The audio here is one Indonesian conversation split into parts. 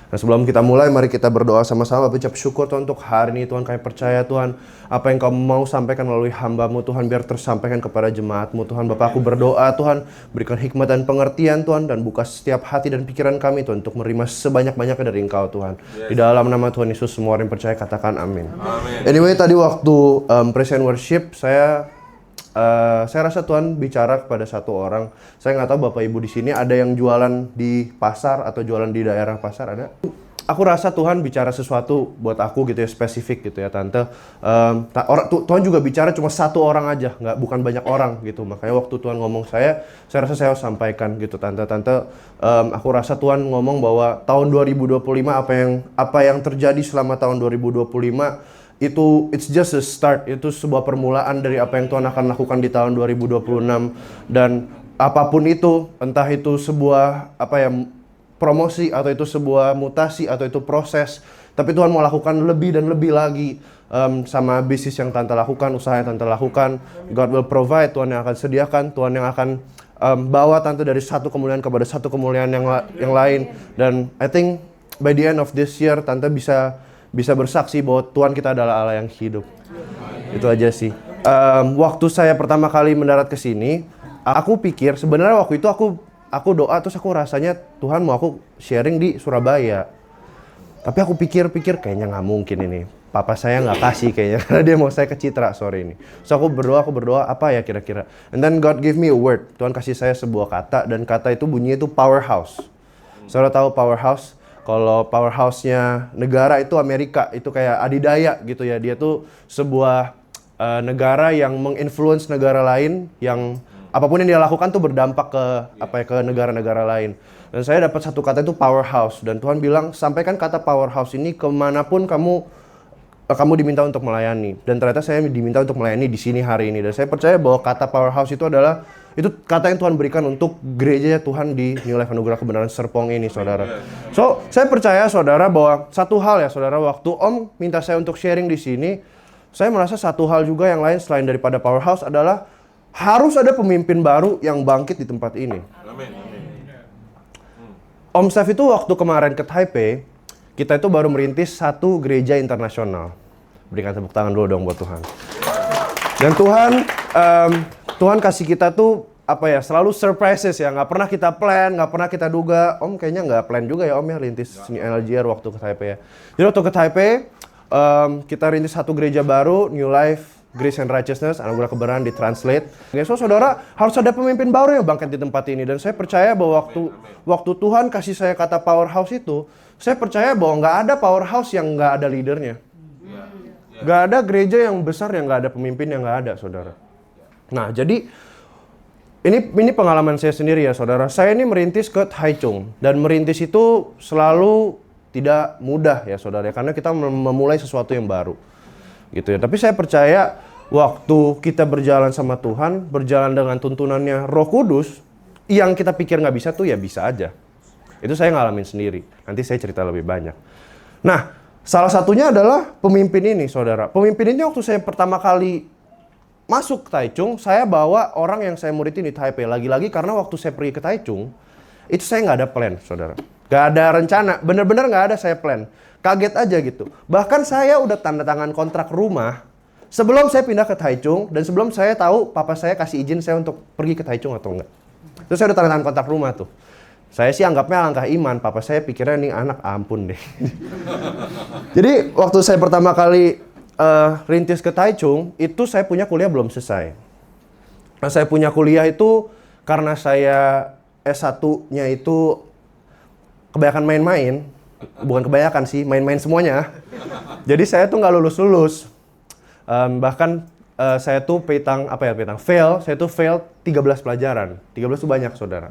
Nah sebelum kita mulai, mari kita berdoa sama-sama, ucap syukur Tuhan untuk hari ini. Tuhan, kami percaya Tuhan, apa yang Kau mau sampaikan melalui hamba-Mu Tuhan, biar tersampaikan kepada jemaat-Mu Tuhan. Bapak, aku berdoa Tuhan, berikan hikmat dan pengertian Tuhan, dan buka setiap hati dan pikiran kami Tuhan, untuk menerima sebanyak-banyaknya dari Engkau Tuhan. Di dalam nama Tuhan Yesus, semua orang yang percaya katakan amin. Anyway, tadi waktu present worship, saya rasa Tuhan bicara kepada satu orang. Saya nggak tahu Bapak Ibu di sini ada yang jualan di pasar atau jualan di daerah pasar, ada? Aku rasa Tuhan bicara sesuatu buat aku gitu ya, spesifik gitu ya Tante. Tuhan juga bicara cuma satu orang aja, bukan banyak orang gitu. Makanya waktu Tuhan ngomong saya rasa saya harus sampaikan gitu Tante. Aku rasa Tuhan ngomong bahwa tahun 2025 apa yang terjadi selama tahun 2025 itu it's just a start, itu sebuah permulaan dari apa yang Tuhan akan lakukan di tahun 2026. Dan apapun itu, entah itu sebuah promosi, atau itu sebuah mutasi, atau itu proses, tapi Tuhan mau lakukan lebih dan lebih lagi sama bisnis yang Tante lakukan, usaha yang Tante lakukan. God will provide, Tuhan yang akan sediakan, Tuhan yang akan bawa Tante dari satu kemuliaan kepada satu kemuliaan yang lain. Dan I think by the end of this year, Tante bisa bersaksi bahwa Tuhan kita adalah Allah yang hidup. Itu aja sih. Waktu saya pertama kali mendarat ke sini, aku pikir sebenarnya waktu itu aku doa, terus aku rasanya Tuhan mau aku sharing di Surabaya. Tapi aku pikir-pikir kayaknya nggak mungkin ini. Papa saya nggak kasih kayaknya, karena dia mau saya ke Citra sore ini. So aku berdoa apa ya kira-kira. And then God give me a word. Tuhan kasih saya sebuah kata, dan kata itu bunyinya itu powerhouse. Saudara tahu powerhouse? Kalau powerhouse-nya negara itu Amerika, itu kayak adidaya gitu ya. Dia tuh sebuah negara yang menginfluence negara lain, yang apapun yang dia lakukan tuh berdampak ke negara-negara lain. Dan saya dapat satu kata itu powerhouse, dan Tuhan bilang sampaikan kata powerhouse ini kemanapun kamu diminta untuk melayani. Dan ternyata saya diminta untuk melayani di sini hari ini. Dan saya percaya bahwa kata powerhouse itu adalah kata yang Tuhan berikan untuk gereja Tuhan di New Life Anugerah Kebenaran Serpong ini, saudara. So, saya percaya, saudara, bahwa satu hal ya, saudara, waktu Om minta saya untuk sharing di sini, saya merasa satu hal juga yang lain selain daripada powerhouse adalah harus ada pemimpin baru yang bangkit di tempat ini. Om Steph itu waktu kemarin ke Taipei, kita itu baru merintis satu gereja internasional. Berikan tepuk tangan dulu dong buat Tuhan. Dan Tuhan kasih kita tuh selalu surprises ya, nggak pernah kita plan, nggak pernah kita duga. Om kayaknya nggak plan juga ya Om ya rintis sini LGR waktu ke Taipei ya. Jadi waktu ke Taipei kita rintis satu gereja baru, New Life Grace and Righteousness, Anugerah Kebenaran di Translate. So saudara, harus ada pemimpin baru yang bangkit di tempat ini. Dan saya percaya bahwa waktu Tuhan kasih saya kata powerhouse itu, saya percaya bahwa nggak ada powerhouse yang nggak ada leadernya. Nggak ada gereja yang besar yang nggak ada pemimpin yang nggak ada, saudara. Nah, jadi ini pengalaman saya sendiri ya, saudara. Saya ini merintis ke Taichung, dan merintis itu selalu tidak mudah ya, saudara, karena kita memulai sesuatu yang baru, gitu ya. Tapi saya percaya waktu kita berjalan sama Tuhan, berjalan dengan tuntunannya Roh Kudus, yang kita pikir nggak bisa tuh ya bisa aja. Itu saya ngalamin sendiri. Nanti saya cerita lebih banyak. Nah, salah satunya adalah pemimpin ini, saudara. Pemimpin ini waktu saya pertama kali masuk ke Taichung, saya bawa orang yang saya muridin di Taipei. Lagi-lagi karena waktu saya pergi ke Taichung, itu saya nggak ada plan, saudara. Nggak ada rencana, bener-bener nggak ada saya plan. Kaget aja gitu. Bahkan saya udah tanda tangan kontrak rumah sebelum saya pindah ke Taichung, dan sebelum saya tahu papa saya kasih izin saya untuk pergi ke Taichung atau enggak. Terus saya udah tanda tangan kontrak rumah tuh. Saya sih anggapnya langkah iman, papa saya pikirnya nih anak ampun deh. Jadi waktu saya pertama kali rintis ke Taichung, itu saya punya kuliah belum selesai. Nah, saya punya kuliah itu karena saya S1-nya itu kebanyakan main-main. Bukan kebanyakan sih, main-main semuanya. Jadi saya tuh nggak lulus-lulus. Bahkan saya tuh fail. Saya tuh fail 13 pelajaran. 13 tuh banyak, saudara.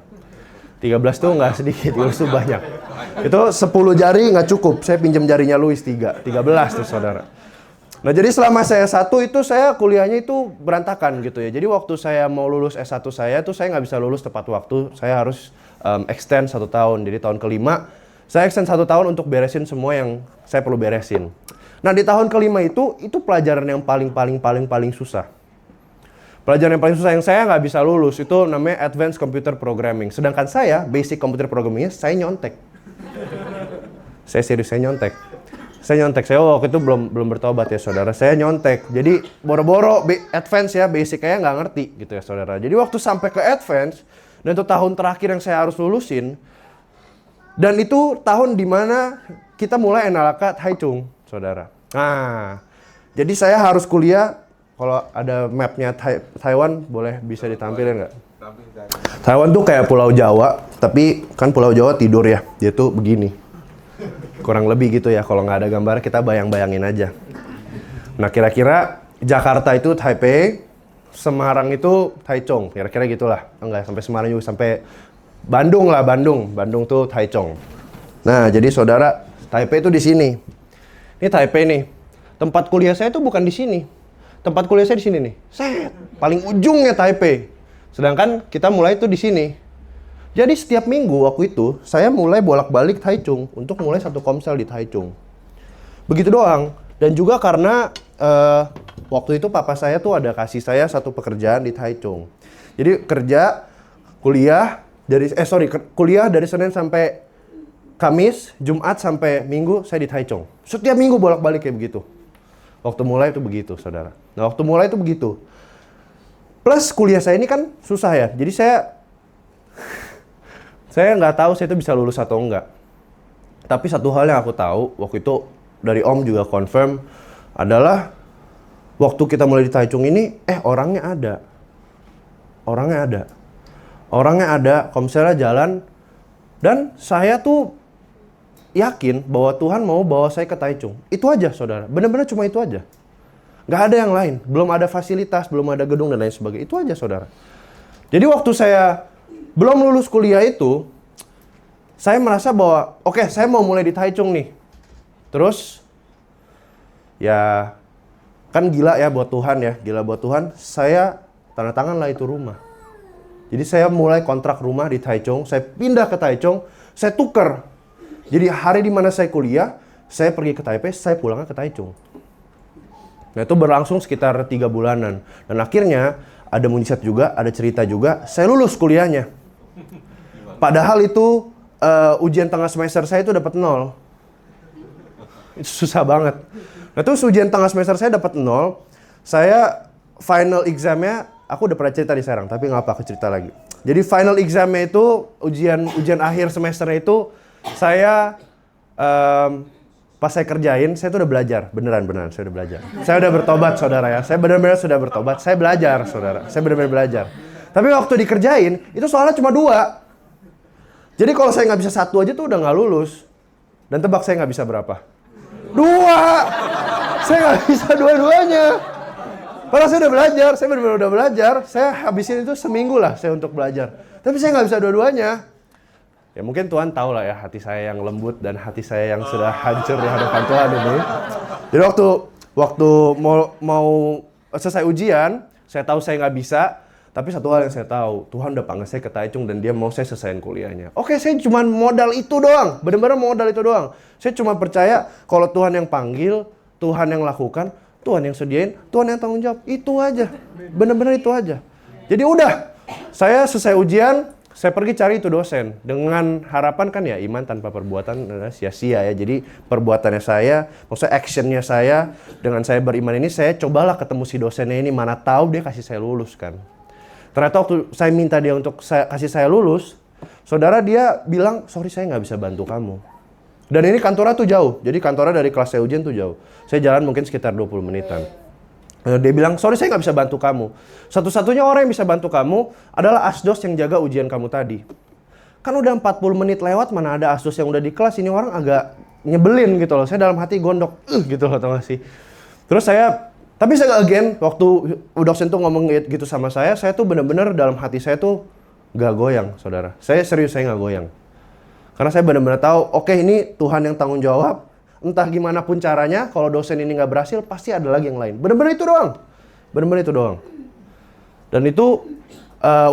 13 tuh nggak sedikit, 13 tuh banyak. Itu 10 jari nggak cukup. Saya pinjam jarinya Louis 13 tuh, saudara. Nah, jadi selama saya S1 itu saya kuliahnya itu berantakan gitu ya. Jadi waktu saya mau lulus S1 saya tuh saya nggak bisa lulus tepat waktu. Saya harus extend 1 tahun. Jadi tahun kelima saya extend 1 tahun untuk beresin semua yang saya perlu beresin. Nah, di tahun kelima itu pelajaran yang paling susah. Pelajaran yang paling susah yang saya nggak bisa lulus itu namanya Advanced Computer Programming. Sedangkan saya basic computer programmingnya saya nyontek. Saya serius, saya nyontek. Saya waktu itu belum bertobat ya saudara. Saya nyontek. Jadi boro-boro advance ya, basic kayak nggak ngerti gitu ya saudara. Jadi waktu sampai ke advance dan itu tahun terakhir yang saya harus lulusin. Dan itu tahun dimana kita mulai NLK Taichung saudara. Nah, jadi saya harus kuliah. Kalau ada mapnya Taiwan boleh bisa ditampilin nggak? Taiwan tuh kayak Pulau Jawa, tapi kan Pulau Jawa tidur ya. Dia tuh begini. Kurang lebih gitu ya, kalau nggak ada gambar kita bayang-bayangin aja. Nah kira-kira Jakarta itu Taipei, Semarang itu Taichung, kira-kira gitulah. Enggak sampai Semarang juga, sampai Bandung lah, Bandung tuh Taichung. Nah jadi saudara, Taipei itu di sini. Ini Taipei nih. Tempat kuliah saya tuh bukan di sini. Tempat kuliah saya di sini nih. Set, paling ujungnya Taipei. Sedangkan kita mulai tuh di sini. Jadi setiap minggu waktu itu, saya mulai bolak-balik Taichung untuk mulai satu komsel di Taichung. Begitu doang. Dan juga karena waktu itu papa saya tuh ada kasih saya satu pekerjaan di Taichung. Jadi kuliah dari Senin sampai Kamis, Jumat sampai Minggu saya di Taichung. Setiap minggu bolak-balik kayak begitu. Waktu mulai itu begitu, saudara. Nah, waktu mulai itu begitu. Plus kuliah saya ini kan susah ya. Jadi saya nggak tahu saya itu bisa lulus atau enggak. Tapi satu hal yang aku tahu, waktu itu dari Om juga confirm, adalah waktu kita mulai di Taichung ini, orangnya ada. Orangnya ada, komselnya jalan, dan saya tuh yakin bahwa Tuhan mau bawa saya ke Taichung. Itu aja saudara, benar-benar cuma itu aja. Nggak ada yang lain, belum ada fasilitas, belum ada gedung dan lain sebagainya. Itu aja saudara. Jadi waktu saya belum lulus kuliah itu, saya merasa bahwa, oke, saya mau mulai di Taichung nih. Terus, ya, kan gila ya buat Tuhan ya, gila buat Tuhan. Saya tanda tangan lah itu rumah. Jadi saya mulai kontrak rumah di Taichung, saya pindah ke Taichung, saya tuker. Jadi hari di mana saya kuliah, saya pergi ke Taipei, saya pulangnya ke Taichung. Nah itu berlangsung sekitar 3 bulanan. Dan akhirnya, ada mujizat juga, ada cerita juga, saya lulus kuliahnya. Padahal itu ujian tengah semester saya itu dapat 0. Itu susah banget. Nah terus ujian tengah semester saya dapat 0. Saya final examnya, aku udah pernah cerita di Serang, tapi nggak apa aku cerita lagi. Jadi final examnya itu, ujian akhir semesternya itu, saya pas saya kerjain, saya tuh udah belajar. Beneran, saya udah belajar. Saya udah bertobat saudara ya. Saya benar-benar sudah bertobat. Saya belajar saudara. Saya benar-benar belajar. Tapi waktu dikerjain, itu soalnya cuma 2. Jadi kalau saya nggak bisa 1 aja tuh udah nggak lulus. Dan tebak saya nggak bisa berapa? 2! Saya nggak bisa dua-duanya. Padahal saya udah belajar, saya benar-benar udah belajar. Saya habisin itu seminggu lah saya untuk belajar. Tapi saya nggak bisa dua-duanya. Ya mungkin Tuhan tahu lah ya hati saya yang lembut dan hati saya yang sudah hancur di hadapan Tuhan ini. Jadi waktu mau selesai ujian, saya tahu saya nggak bisa. Tapi satu hal yang saya tahu, Tuhan udah panggil saya ke Taichung dan dia mau saya selesaiin kuliahnya. Oke, saya cuma modal itu doang. Benar-benar modal itu doang. Saya cuma percaya kalau Tuhan yang panggil, Tuhan yang lakukan, Tuhan yang sediain, Tuhan yang tanggung jawab. Itu aja. Benar-benar itu aja. Jadi udah, saya selesai ujian, saya pergi cari itu dosen. Dengan harapan kan ya iman tanpa perbuatan adalah sia-sia ya. Jadi perbuatannya saya, maksudnya actionnya saya, dengan saya beriman ini, saya cobalah ketemu si dosennya ini. Mana tahu dia kasih saya lulus kan. Ternyata waktu saya minta dia untuk kasih saya lulus, saudara dia bilang, sorry saya nggak bisa bantu kamu. Dan ini kantornya tuh jauh, jadi kantornya dari kelas saya ujian tuh jauh. Saya jalan mungkin sekitar 20 menitan. Dia bilang, sorry saya nggak bisa bantu kamu. Satu-satunya orang yang bisa bantu kamu adalah asdos yang jaga ujian kamu tadi. Kan udah 40 menit lewat, mana ada asdos yang udah di kelas, ini orang agak nyebelin gitu loh. Saya dalam hati gondok, gitu loh tau gak sih. Terus tapi saya again, waktu dosen tuh ngomong gitu sama saya tuh benar-benar dalam hati saya tuh gak goyang, saudara. Saya serius, saya gak goyang. Karena saya benar-benar tahu, oke ini Tuhan yang tanggung jawab. Entah gimana pun caranya, kalau dosen ini gak berhasil, pasti ada lagi yang lain. Benar-benar itu doang. Benar-benar itu doang. Dan itu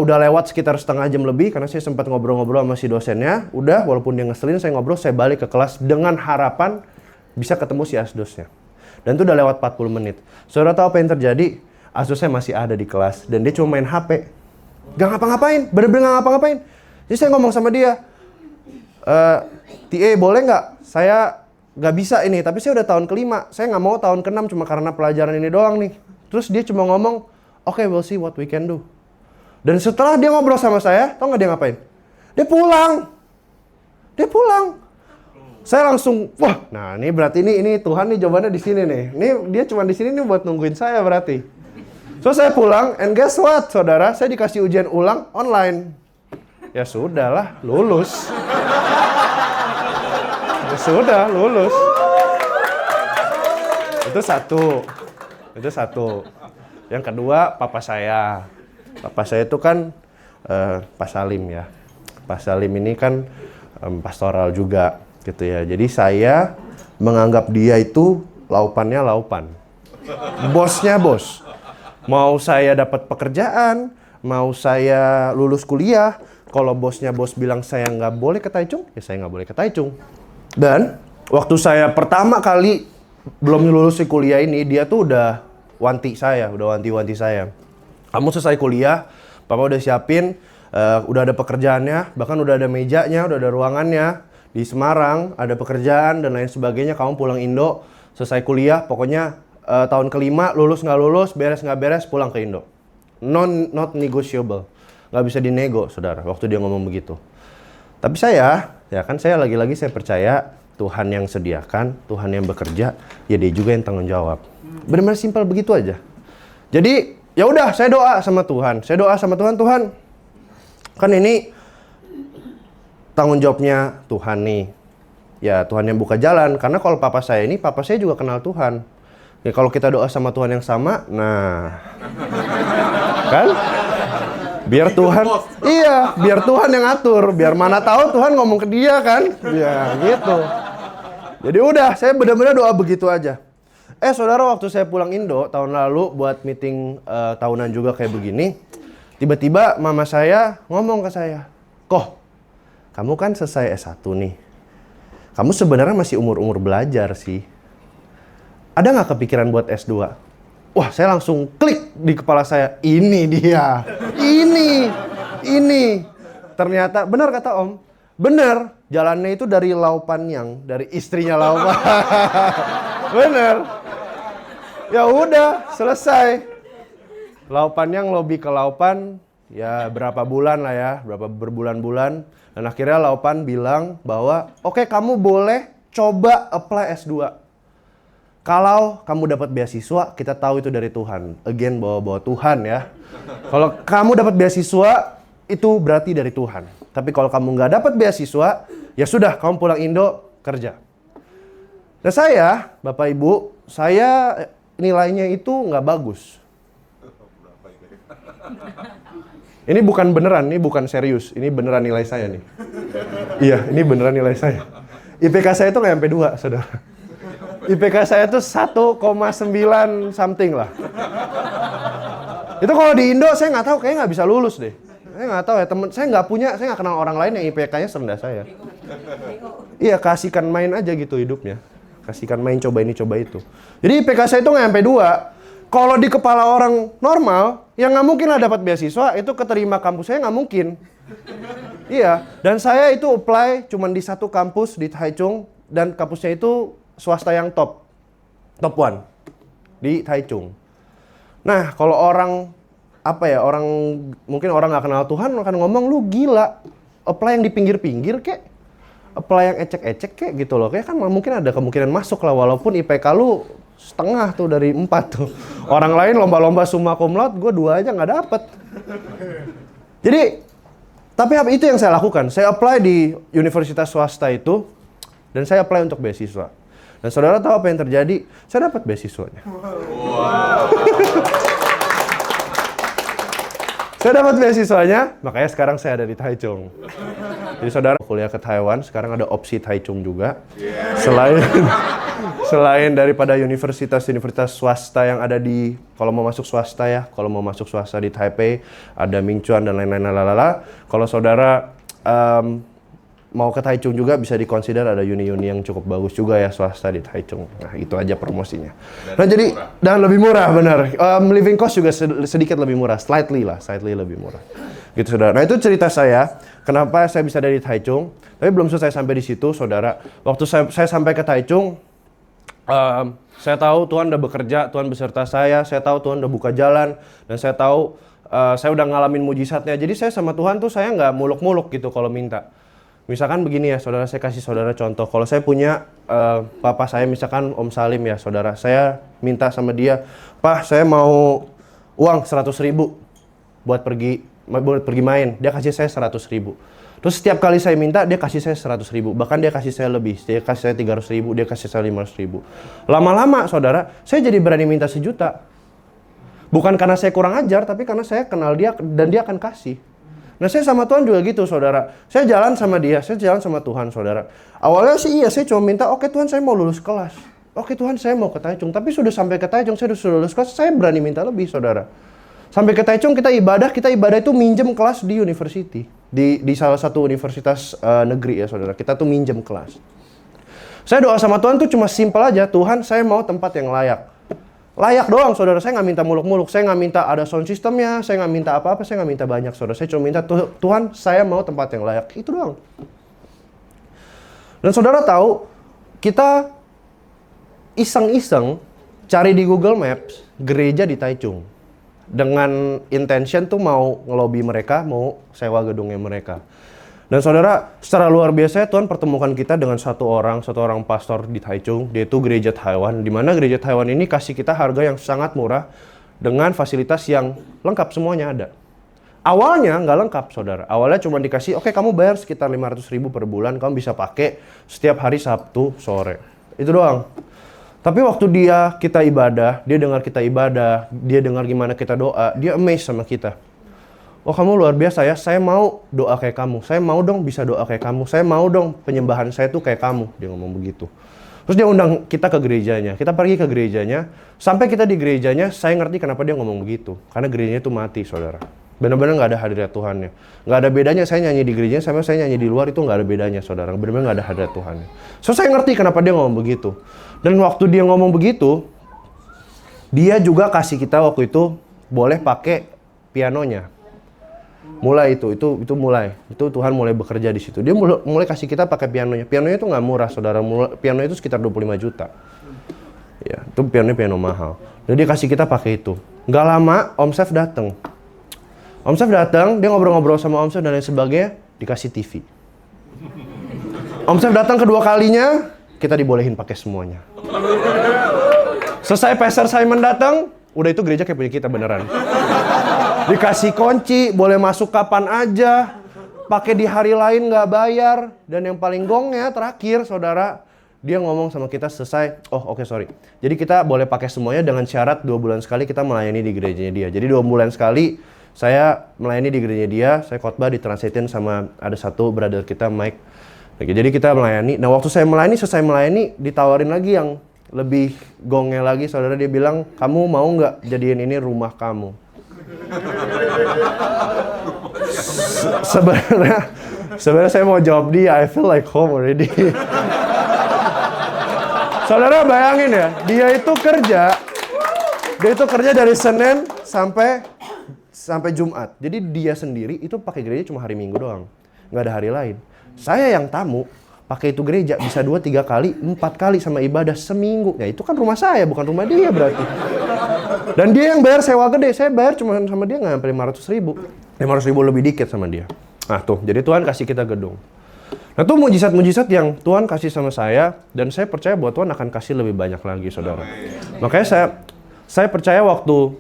udah lewat sekitar setengah jam lebih, karena saya sempat ngobrol-ngobrol sama si dosennya. Udah, walaupun dia ngeselin, saya ngobrol, saya balik ke kelas dengan harapan bisa ketemu si asdosnya. Dan itu udah lewat 40 menit. Saudara tahu apa yang terjadi? Asdosnya masih ada di kelas. Dan dia cuma main HP. Gak ngapa-ngapain. Bener-bener gak ngapa-ngapain. Jadi saya ngomong sama dia. TA boleh nggak? Saya nggak bisa ini, tapi saya udah tahun kelima. Saya nggak mau tahun ke-6 cuma karena pelajaran ini doang nih. Terus dia cuma ngomong, oke, we'll see what we can do. Dan setelah dia ngobrol sama saya, tau nggak dia ngapain? Dia pulang. Dia pulang. Saya langsung, wah, nah ini berarti ini Tuhan nih jawabannya di sini nih. Ini dia cuma di sini nih buat nungguin saya berarti. So saya pulang, and guess what, saudara? Saya dikasih ujian ulang online. Ya sudahlah, lulus. Ya sudah, lulus. Itu satu. Yang kedua, papa saya. Papa saya itu kan Pak Salim ya. Pak Salim ini kan pastoral juga gitu ya. Jadi saya menganggap dia itu laupannya laupan. Bosnya bos. Mau saya dapat pekerjaan, mau saya lulus kuliah, kalau bosnya bos bilang saya nggak boleh ke Taichung, ya saya nggak boleh ke Taichung. Dan waktu saya pertama kali belum lulus di kuliah ini, dia tuh udah wanti saya. Kamu selesai kuliah, papa udah siapin, udah ada pekerjaannya, bahkan udah ada mejanya, udah ada ruangannya. Di Semarang, ada pekerjaan dan lain sebagainya, kamu pulang Indo, selesai kuliah, pokoknya tahun kelima, lulus nggak lulus, beres nggak beres, pulang ke Indo. Not negotiable. Nggak bisa dinego, saudara, waktu dia ngomong begitu. Tapi saya, ya kan saya lagi-lagi saya percaya Tuhan yang sediakan, Tuhan yang bekerja, ya dia juga yang tanggung jawab. Benar-benar simpel begitu aja. Jadi, ya udah, saya doa sama Tuhan. Tuhan, kan ini tanggung jawabnya Tuhan nih. Ya, Tuhan yang buka jalan. Karena kalau papa saya juga kenal Tuhan. Ya, kalau kita doa sama Tuhan yang sama, nah, kan? Biar Tuhan yang atur. Biar mana tahu Tuhan ngomong ke dia kan? Ya, gitu. Jadi udah, saya benar-benar doa begitu aja. Saudara, waktu saya pulang Indo tahun lalu buat meeting tahunan juga kayak begini, tiba-tiba mama saya ngomong ke saya, "Koh, kamu kan selesai S1 nih. Kamu sebenarnya masih umur-umur belajar sih. Ada nggak kepikiran buat S2?" Wah, saya langsung klik di kepala saya. Ini dia. Ini. Ternyata, benar kata Om. Benar. Jalannya itu dari Laupan Yang. Dari istrinya Laupan. Benar. Ya udah, selesai. Laupan Yang lobby ke Laupan. Ya, berapa bulan lah ya. Berapa berbulan-bulan. Dan akhirnya Laupan bilang bahwa, oke, kamu boleh coba apply S2. Kalau kamu dapat beasiswa, kita tahu itu dari Tuhan. Again, bawa Tuhan ya. Kalau kamu dapat beasiswa, itu berarti dari Tuhan. Tapi kalau kamu nggak dapat beasiswa, ya sudah, kamu pulang Indo, kerja. Dan saya, Bapak Ibu, saya nilainya itu nggak bagus. Ini bukan beneran, ini bukan serius. Ini beneran nilai saya nih. Iya, ini beneran nilai saya. IPK saya itu nggak sampai 2, saudara. IPK saya tuh 1,9 something lah. Itu kalau di Indo saya nggak tahu, kayaknya nggak bisa lulus deh. Saya nggak tahu ya, temen saya nggak kenal orang lain yang IPK-nya serendah saya. Iya, kasihkan main aja gitu hidupnya. Kasihkan main, coba ini, coba itu. Jadi IPK saya itu nggak sampai 2. Kalau di kepala orang normal, yang nggak mungkin lah dapat beasiswa, itu keterima kampus saya nggak mungkin. Iya, dan saya itu apply cuman di satu kampus di Taichung, dan kampusnya itu swasta yang top 1 di Taichung. Nah, kalau orang mungkin orang nggak kenal Tuhan akan ngomong, lu gila, apply yang di pinggir-pinggir kek, apply yang ecek-ecek kek gitu loh, kayak kan mungkin ada kemungkinan masuk lah, walaupun IPK lu setengah tuh dari 4 tuh. Orang lain lomba-lomba summa cum laude, gue 2 aja nggak dapet. Jadi, tapi itu yang saya lakukan, saya apply di universitas swasta itu, dan saya apply untuk beasiswa. Dan saudara tahu apa yang terjadi? Saya dapat beasiswanya. Wow. Saya dapat beasiswanya, makanya sekarang saya ada di Taichung. Jadi saudara kuliah ke Taiwan, sekarang ada opsi Taichung juga. Selain daripada universitas swasta yang ada di, kalau mau masuk swasta di Taipei, ada Mingchuan dan lain-lain lalala. Kalau saudara mau ke Taichung juga bisa dikonsider, ada uni-uni yang cukup bagus juga ya swasta di Taichung. Nah, itu aja promosinya. Dan lebih murah, benar. Living cost juga sedikit lebih murah, slightly lebih murah. Gitu saudara. Nah itu cerita saya, kenapa saya bisa dari Taichung. Tapi belum selesai sampai di situ saudara. Waktu saya sampai ke Taichung, saya tahu Tuhan udah bekerja, Tuhan beserta saya tahu Tuhan udah buka jalan, dan saya tahu saya udah ngalamin mujizatnya. Jadi saya sama Tuhan tuh saya nggak muluk-muluk gitu kalau minta. Misalkan begini ya saudara, saya kasih saudara contoh. Kalau saya punya papa saya misalkan Om Salim ya saudara, saya minta sama dia, Pak saya mau uang 100.000 buat pergi main, dia kasih saya 100.000. Terus setiap kali saya minta, dia kasih saya 100.000. Bahkan dia kasih saya lebih, dia kasih saya 300.000, dia kasih saya 500.000. Lama-lama saudara, saya jadi berani minta 1 juta. Bukan karena saya kurang ajar, tapi karena saya kenal dia dan dia akan kasih. Nah saya sama Tuhan juga gitu saudara. Saya jalan sama dia, saya jalan sama Tuhan saudara. Awalnya sih iya, saya cuma minta, oke Tuhan saya mau lulus kelas. Oke Tuhan saya mau ke Taichung. Tapi sudah sampai ke Taichung, saya sudah lulus kelas, saya berani minta lebih saudara. Sampai ke Taichung kita ibadah itu minjem kelas di university. Di salah satu universitas negeri ya saudara. Kita tuh minjem kelas. Saya doa sama Tuhan tuh cuma simpel aja. Tuhan saya mau tempat yang layak. Layak doang saudara. Saya nggak minta muluk-muluk. Saya nggak minta ada sound systemnya. Saya nggak minta apa-apa. Saya nggak minta banyak saudara. Saya cuma minta Tuhan saya mau tempat yang layak. Itu doang. Dan saudara tahu kita iseng-iseng cari di Google Maps gereja di Taichung. Dengan intention tuh mau ngelobi mereka, mau sewa gedungnya mereka. Dan saudara, secara luar biasa Tuhan pertemukan kita dengan satu orang pastor di Taichung, dia itu gereja Taiwan, di mana gereja Taiwan ini kasih kita harga yang sangat murah dengan fasilitas yang lengkap, semuanya ada. Awalnya nggak lengkap saudara, awalnya cuma dikasih, oke, kamu bayar sekitar 500.000 per bulan, kamu bisa pakai setiap hari Sabtu sore. Itu doang. Tapi waktu kita ibadah, dia dengar kita ibadah, dia dengar gimana kita doa, dia amazed sama kita. Oh kamu luar biasa ya, saya mau doa kayak kamu, saya mau dong bisa doa kayak kamu, saya mau dong penyembahan saya tuh kayak kamu, dia ngomong begitu. Terus dia undang kita ke gerejanya, kita pergi ke gerejanya, sampai kita di gerejanya, saya ngerti kenapa dia ngomong begitu. Karena gerejanya tuh mati saudara, benar-benar nggak ada hadirat Tuhannya. Nggak ada bedanya saya nyanyi di gerejanya sama saya nyanyi di luar, itu nggak ada bedanya saudara, benar-benar nggak ada hadirat Tuhannya. So saya ngerti kenapa dia ngomong begitu. Dan waktu dia ngomong begitu, dia juga kasih kita waktu itu boleh pakai pianonya. Mulai itu mulai. Itu Tuhan mulai bekerja di situ. Dia mulai kasih kita pakai pianonya. Pianonya itu nggak murah, saudara. Piano itu sekitar 25 juta. Ya, itu piano mahal. Jadi dia kasih kita pakai itu. Nggak lama, Om Chef datang. Om Chef datang, dia ngobrol-ngobrol sama Om Chef dan lain sebagainya, dikasih TV. Om Chef datang kedua kalinya, kita dibolehin pakai semuanya. Selesai Pastor Simon datang, udah itu gereja kayak punya kita beneran. Dikasih kunci, boleh masuk kapan aja, pakai di hari lain nggak bayar, dan yang paling gongnya terakhir, saudara, dia ngomong sama kita selesai. Oh oke, sorry. Jadi kita boleh pakai semuanya dengan syarat 2 bulan sekali kita melayani di gerejanya dia. Jadi 2 bulan sekali saya melayani di gerejanya dia, saya khotbah ditranslatein sama ada satu brother kita Mike. Oke, jadi kita melayani. Nah waktu saya melayani, selesai melayani, ditawarin lagi yang lebih gongnya lagi, saudara. Dia bilang, kamu mau nggak jadiin ini rumah kamu? Sebenarnya saya mau jawab dia, I feel like home already. Saudara bayangin ya, dia itu kerja dari Senin sampai Jumat. Jadi dia sendiri itu pakai gereja cuma hari Minggu doang, nggak ada hari lain. Saya yang tamu pakai itu gereja bisa 2-3 kali, 4 kali sama ibadah seminggu. Ya itu kan rumah saya, bukan rumah dia berarti. Dan dia yang bayar sewa gede, saya bayar cuma sama dia nggak sampai 500.000. 500.000 lebih dikit sama dia. Nah tuh, jadi Tuhan kasih kita gedung. Nah tuh mujizat-mujizat yang Tuhan kasih sama saya, dan saya percaya bahwa Tuhan akan kasih lebih banyak lagi, saudara. Makanya saya percaya waktu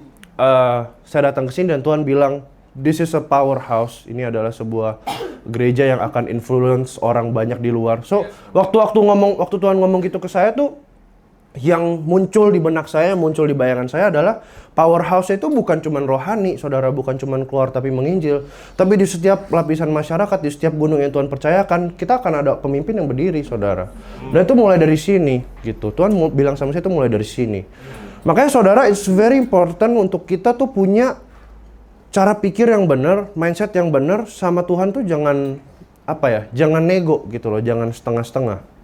saya datang ke sini dan Tuhan bilang, this is a powerhouse. Ini adalah sebuah gereja yang akan influence orang banyak di luar. So, waktu Tuhan ngomong gitu ke saya tuh, yang muncul di benak saya, muncul di bayangan saya adalah powerhouse itu bukan cuma rohani, saudara, bukan cuma keluar tapi menginjil. Tapi di setiap lapisan masyarakat, di setiap gunung yang Tuhan percayakan, kita akan ada pemimpin yang berdiri, saudara. Dan itu mulai dari sini, gitu. Tuhan bilang sama saya itu mulai dari sini. Makanya saudara, it's very important untuk kita tuh punya cara pikir yang benar, mindset yang benar sama Tuhan tuh jangan jangan nego gitu loh, jangan setengah-setengah.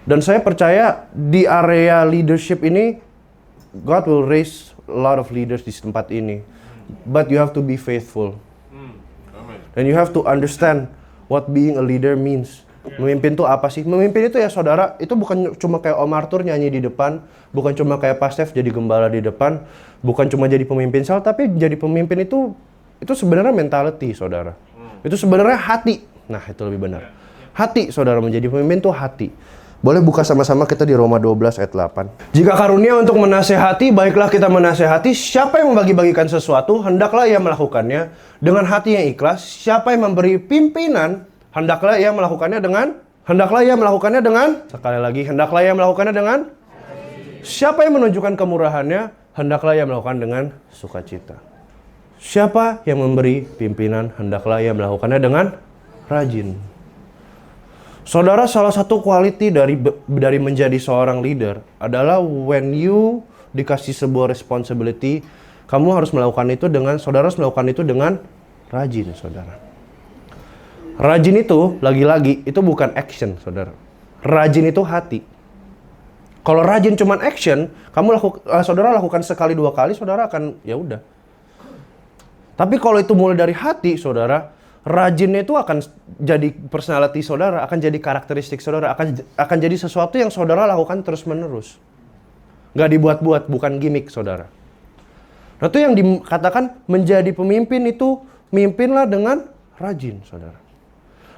Dan saya percaya di area leadership ini God will raise a lot of leaders di tempat ini. But you have to be faithful. And you have to understand what being a leader means. Memimpin itu apa sih? Memimpin itu ya saudara, itu bukan cuma kayak Om Arthur nyanyi di depan, bukan cuma kayak Pak Steph jadi gembala di depan, bukan cuma jadi pemimpin sel, tapi jadi pemimpin itu sebenarnya mentality, saudara. Itu sebenarnya hati. Nah, itu lebih benar. Hati, saudara, menjadi pemimpin itu hati. Boleh buka sama-sama kita di Roma 12 ayat 8. Jika karunia untuk menasehati, baiklah kita menasehati. Siapa yang membagi-bagikan sesuatu, hendaklah ia melakukannya dengan hati yang ikhlas. Siapa yang memberi pimpinan, hendaklah ia melakukannya dengan sekali lagi, hendaklah ia melakukannya dengan siapa yang menunjukkan kemurahannya, hendaklah ia melakukan dengan sukacita. Siapa yang memberi pimpinan, hendaklah ia melakukannya dengan rajin. Saudara, salah satu quality dari menjadi seorang leader adalah when you dikasih sebuah responsibility, kamu harus melakukan itu dengan rajin, saudara. Rajin itu, lagi-lagi, itu bukan action, saudara. Rajin itu hati. Kalau rajin cuman action, saudara lakukan sekali dua kali, saudara akan, ya udah. Tapi kalau itu mulai dari hati, saudara, rajinnya itu akan jadi personality saudara, akan jadi karakteristik saudara, akan jadi sesuatu yang saudara lakukan terus-menerus. Nggak dibuat-buat, bukan gimmick, saudara. Nah, itu yang dikatakan menjadi pemimpin itu, mimpinlah dengan rajin, saudara.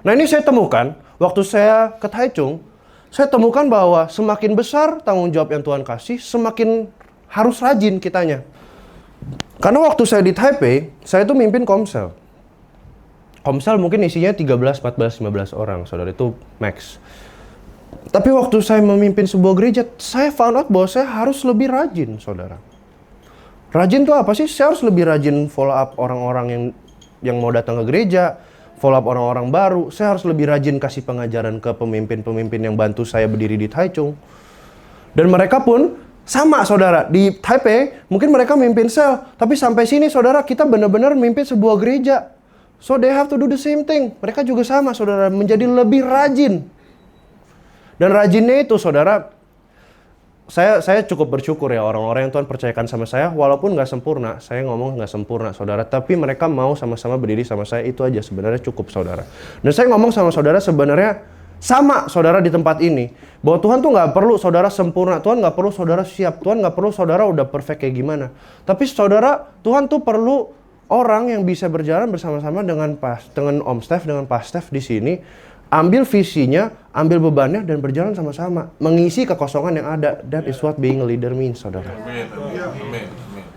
Nah, ini saya temukan, waktu saya ke Taichung, saya temukan bahwa semakin besar tanggung jawab yang Tuhan kasih, semakin harus rajin kitanya. Karena waktu saya di Taipei, saya itu mimpin Komsel. Komsel mungkin isinya 13, 14, 15 orang, saudara, itu max. Tapi waktu saya memimpin sebuah gereja, saya found out bahwa saya harus lebih rajin, saudara. Rajin itu apa sih? Saya harus lebih rajin follow up orang-orang yang mau datang ke gereja, follow up orang-orang baru. Saya harus lebih rajin kasih pengajaran ke pemimpin-pemimpin yang bantu saya berdiri di Taichung. Dan mereka pun sama, saudara. Di Taipei, mungkin mereka mimpin sel. Tapi sampai sini, saudara, kita benar-benar mimpin sebuah gereja. So they have to do the same thing. Mereka juga sama, saudara. Menjadi lebih rajin. Dan rajinnya itu, saudara, saya cukup bersyukur ya orang-orang yang Tuhan percayakan sama saya, walaupun nggak sempurna, saya ngomong nggak sempurna, saudara, tapi mereka mau sama-sama berdiri sama saya, itu aja sebenarnya cukup, saudara. Dan saya ngomong sama saudara sebenarnya sama, saudara, di tempat ini, bahwa Tuhan tuh nggak perlu saudara sempurna, Tuhan nggak perlu saudara siap, Tuhan nggak perlu saudara udah perfect kayak gimana. Tapi saudara, Tuhan tuh perlu orang yang bisa berjalan bersama-sama dengan Om Steph, dengan Pak Steph di sini, ambil visinya, ambil bebannya, dan berjalan sama-sama. Mengisi kekosongan yang ada. That is what being a leader means, saudara. Amen.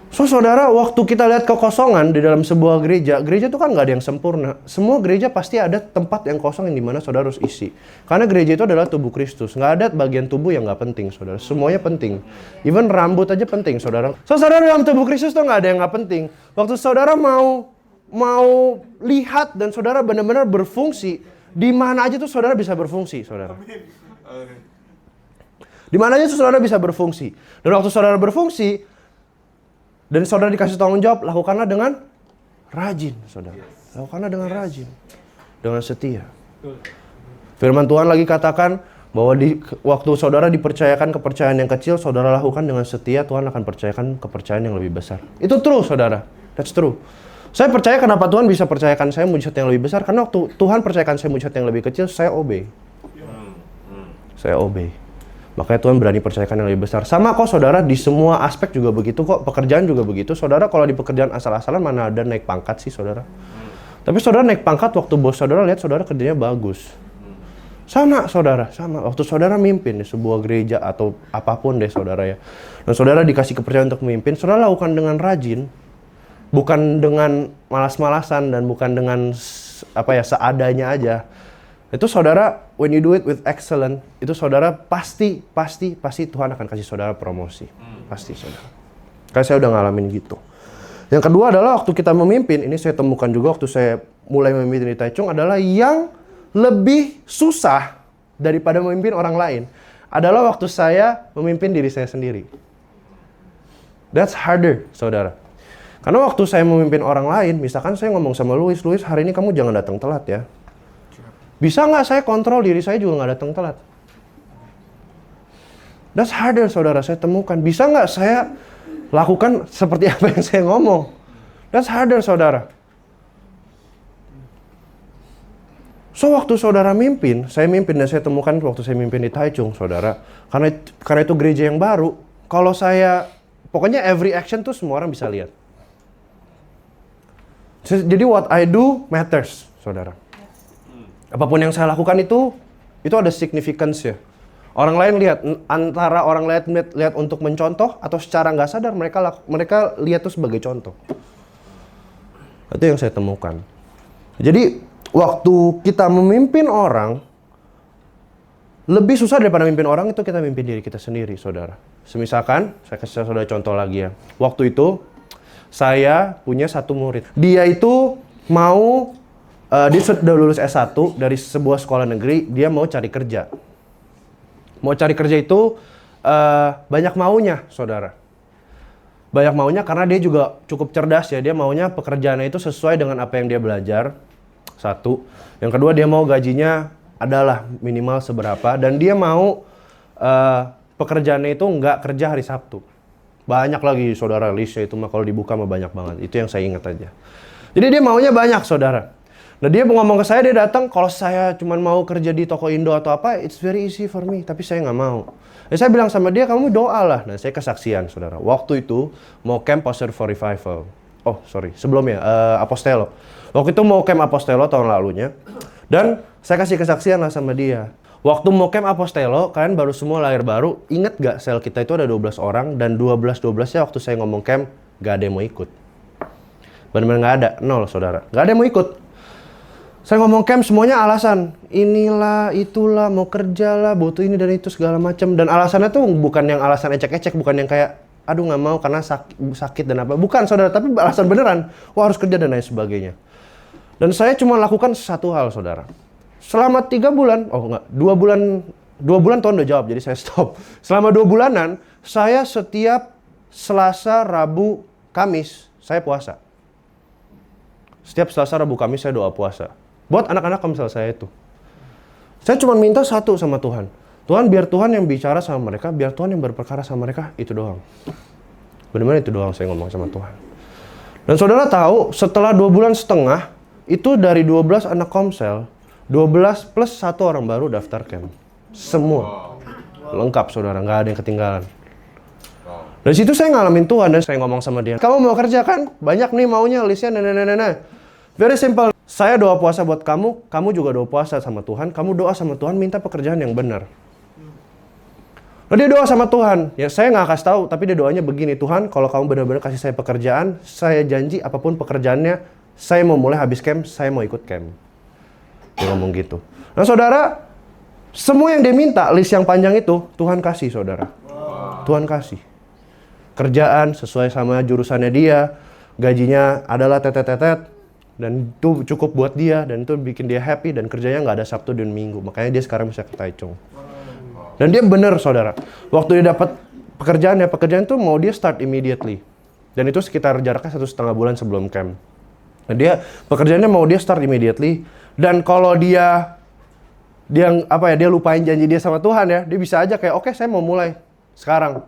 So, saudara, waktu kita lihat kekosongan di dalam sebuah gereja itu kan nggak ada yang sempurna. Semua gereja pasti ada tempat yang kosong yang dimana saudara harus isi. Karena gereja itu adalah tubuh Kristus. Nggak ada bagian tubuh yang nggak penting, saudara. Semuanya penting. Even rambut aja penting, saudara. So, saudara, dalam tubuh Kristus tuh nggak ada yang nggak penting. Waktu saudara mau lihat dan saudara benar-benar berfungsi, di mana aja tuh saudara bisa berfungsi, saudara. Di mana aja tuh saudara bisa berfungsi. Dan waktu saudara berfungsi, dan saudara dikasih tanggung jawab, lakukanlah dengan rajin, saudara. Lakukanlah dengan rajin. Dengan setia. Firman Tuhan lagi katakan bahwa waktu saudara dipercayakan kepercayaan yang kecil, saudara lakukan dengan setia, Tuhan akan percayakan kepercayaan yang lebih besar. Itu true, saudara. That's true. Saya percaya kenapa Tuhan bisa percayakan saya mujizat yang lebih besar, karena waktu Tuhan percayakan saya mujizat yang lebih kecil, saya obey. Saya obey. Makanya Tuhan berani percayakan yang lebih besar. Sama kok, saudara, di semua aspek juga begitu kok. Pekerjaan juga begitu. Saudara, kalau di pekerjaan asal-asalan mana ada naik pangkat sih, saudara. Tapi saudara naik pangkat waktu bos saudara lihat saudara kerjanya bagus. Sama, saudara, sama. Waktu saudara mimpin di sebuah gereja atau apapun deh, saudara ya. Dan saudara dikasih kepercayaan untuk memimpin, saudara lakukan dengan rajin. Bukan dengan malas-malasan dan bukan dengan seadanya aja. Itu saudara, when you do it with excellent, itu saudara pasti Tuhan akan kasih saudara promosi. Pasti, saudara. Karena saya udah ngalamin gitu. Yang kedua adalah waktu kita memimpin, ini saya temukan juga waktu saya mulai memimpin di Taichung, adalah yang lebih susah daripada memimpin orang lain adalah waktu saya memimpin diri saya sendiri. That's harder, saudara. Karena waktu saya memimpin orang lain, misalkan saya ngomong sama Louis, hari ini kamu jangan datang telat ya. Bisa nggak saya kontrol diri saya juga nggak datang telat? That's harder, saudara, saya temukan. Bisa nggak saya lakukan seperti apa yang saya ngomong? That's harder, saudara. So waktu saudara mimpin, saya mimpin dan saya temukan waktu saya mimpin di Taichung, saudara. Karena itu gereja yang baru. Kalau saya, pokoknya every action tuh semua orang bisa lihat. Jadi what I do matters, saudara. Apapun yang saya lakukan itu ada significance ya. Orang lain lihat, antara orang lain lihat untuk mencontoh atau secara nggak sadar mereka lihat itu sebagai contoh. Itu yang saya temukan. Jadi waktu kita memimpin orang, lebih susah daripada memimpin orang itu kita mimpin diri kita sendiri, saudara. Semisalkan, saya kasih saudara contoh lagi ya. Waktu itu, saya punya satu murid. Dia itu mau, dia sudah lulus S1 dari sebuah sekolah negeri, dia mau cari kerja. Mau cari kerja itu banyak maunya, saudara. Banyak maunya karena dia juga cukup cerdas ya. Dia maunya pekerjaannya itu sesuai dengan apa yang dia belajar. Satu. Yang kedua, dia mau gajinya adalah minimal seberapa. Dan dia mau pekerjaannya itu nggak kerja hari Sabtu. Banyak lagi, saudara, listnya itu mah kalau dibuka mah banyak banget. Itu yang saya ingat aja. Jadi dia maunya banyak, saudara. Nah dia ngomong ke saya, dia datang, kalau saya cuma mau kerja di toko Indo atau apa, it's very easy for me. Tapi saya nggak mau. Dan saya bilang sama dia, kamu doa lah. Nah saya kesaksian, saudara. Waktu itu mau camp Pastor for Revival. Oh sorry, sebelumnya Apostelo. Waktu itu mau camp Apostelo tahun lalunya. Dan saya kasih kesaksian lah sama dia. Waktu mau camp Apostelo, kalian baru semua lahir baru. Ingat gak sel kita itu ada 12 orang. Dan 12-12nya waktu saya ngomong camp, gak ada yang mau ikut. Benar-benar gak ada, nol saudara. Gak ada yang mau ikut. Saya ngomong camp semuanya alasan. Inilah, itulah, mau kerja lah, butuh ini dan itu segala macam. Dan alasannya tuh bukan yang alasan ecek-ecek. Bukan yang kayak, aduh gak mau karena sakit dan apa. Bukan saudara, tapi alasan beneran. Wah harus kerja dan lain sebagainya. Dan saya cuma lakukan satu hal, saudara. Selama 3 bulan, oh enggak, 2 bulan Tuhan udah jawab, jadi saya stop. Selama 2 bulanan, saya setiap Selasa, Rabu, Kamis, saya puasa. Setiap Selasa, Rabu, Kamis, saya doa puasa. Buat anak-anak komsel saya itu. Saya cuma minta satu sama Tuhan. Tuhan, biar Tuhan yang bicara sama mereka, biar Tuhan yang berperkara sama mereka, itu doang. Benar-benar itu doang saya ngomong sama Tuhan. Dan saudara tahu, setelah 2 bulan setengah, itu dari 12 anak komsel, 12 plus 1 orang baru daftar camp. Semua. Lengkap saudara, nggak ada yang ketinggalan. Dari situ saya ngalamin Tuhan dan saya ngomong sama dia. Kamu mau kerja kan? Banyak nih maunya, listnya, nah. Very simple. Saya doa puasa buat kamu, kamu juga doa puasa sama Tuhan. Kamu doa sama Tuhan, minta pekerjaan yang benar. Lalu dia doa sama Tuhan. Ya saya nggak kasih tahu, tapi dia doanya begini. Tuhan, kalau kamu benar-benar kasih saya pekerjaan, saya janji apapun pekerjaannya, saya mau mulai habis camp, saya mau ikut camp. Dia ngomong gitu. Nah saudara, semua yang dia minta, list yang panjang itu, Tuhan kasih saudara. Tuhan kasih. Kerjaan sesuai sama jurusannya dia, gajinya adalah tetet-tetet, dan itu cukup buat dia, dan itu bikin dia happy, dan kerjanya nggak ada Sabtu dan Minggu. Makanya dia sekarang bisa ke Taichung. Dan dia bener saudara, waktu dia dapat pekerjaan itu mau dia start immediately. Dan itu sekitar jaraknya 1,5 bulan sebelum camp. Nah dia, pekerjaannya mau dia start immediately, dan kalau dia lupain janji dia sama Tuhan ya, dia bisa aja kayak, oke, saya mau mulai sekarang.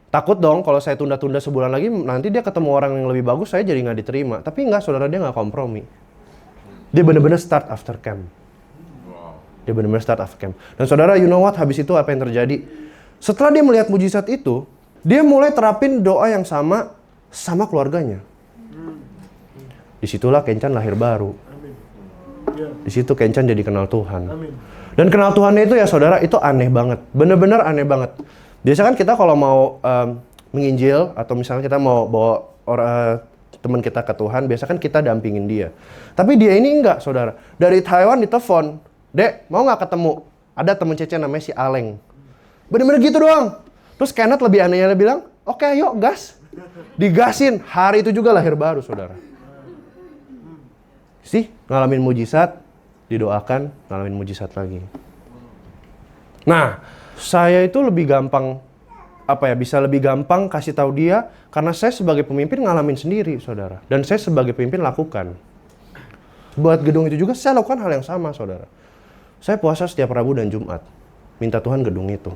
Takut dong kalau saya tunda-tunda sebulan lagi, nanti dia ketemu orang yang lebih bagus, saya jadi nggak diterima. Tapi enggak, saudara, dia nggak kompromi. Dia benar-benar start after camp. Dia benar-benar start after camp. Dan saudara, you know what? Habis itu apa yang terjadi? Setelah dia melihat mujizat itu, dia mulai terapin doa yang sama keluarganya. Disitulah Kencan lahir baru. Di situ Kencan jadi kenal Tuhan. Dan kenal Tuhannya itu ya saudara, itu aneh banget. Bener-bener aneh banget. Biasa kan kita kalau mau menginjil atau misalnya kita mau bawa teman kita ke Tuhan, biasa kan kita dampingin dia. Tapi dia ini enggak, saudara. Dari Taiwan ditelepon, Dek, mau nggak ketemu? Ada teman Cece namanya si Aleng. Bener-bener gitu doang. Terus Kenneth lebih anehnya dia bilang, oke, ayo gas. Digasin. Hari itu juga lahir baru, saudara. Ngalamin mujizat, didoakan, ngalamin mujizat lagi. Nah, saya itu lebih gampang, bisa lebih gampang kasih tahu dia, karena saya sebagai pemimpin ngalamin sendiri, saudara. Dan saya sebagai pemimpin lakukan. Buat gedung itu juga, saya lakukan hal yang sama, saudara. Saya puasa setiap Rabu dan Jumat. Minta Tuhan gedung itu.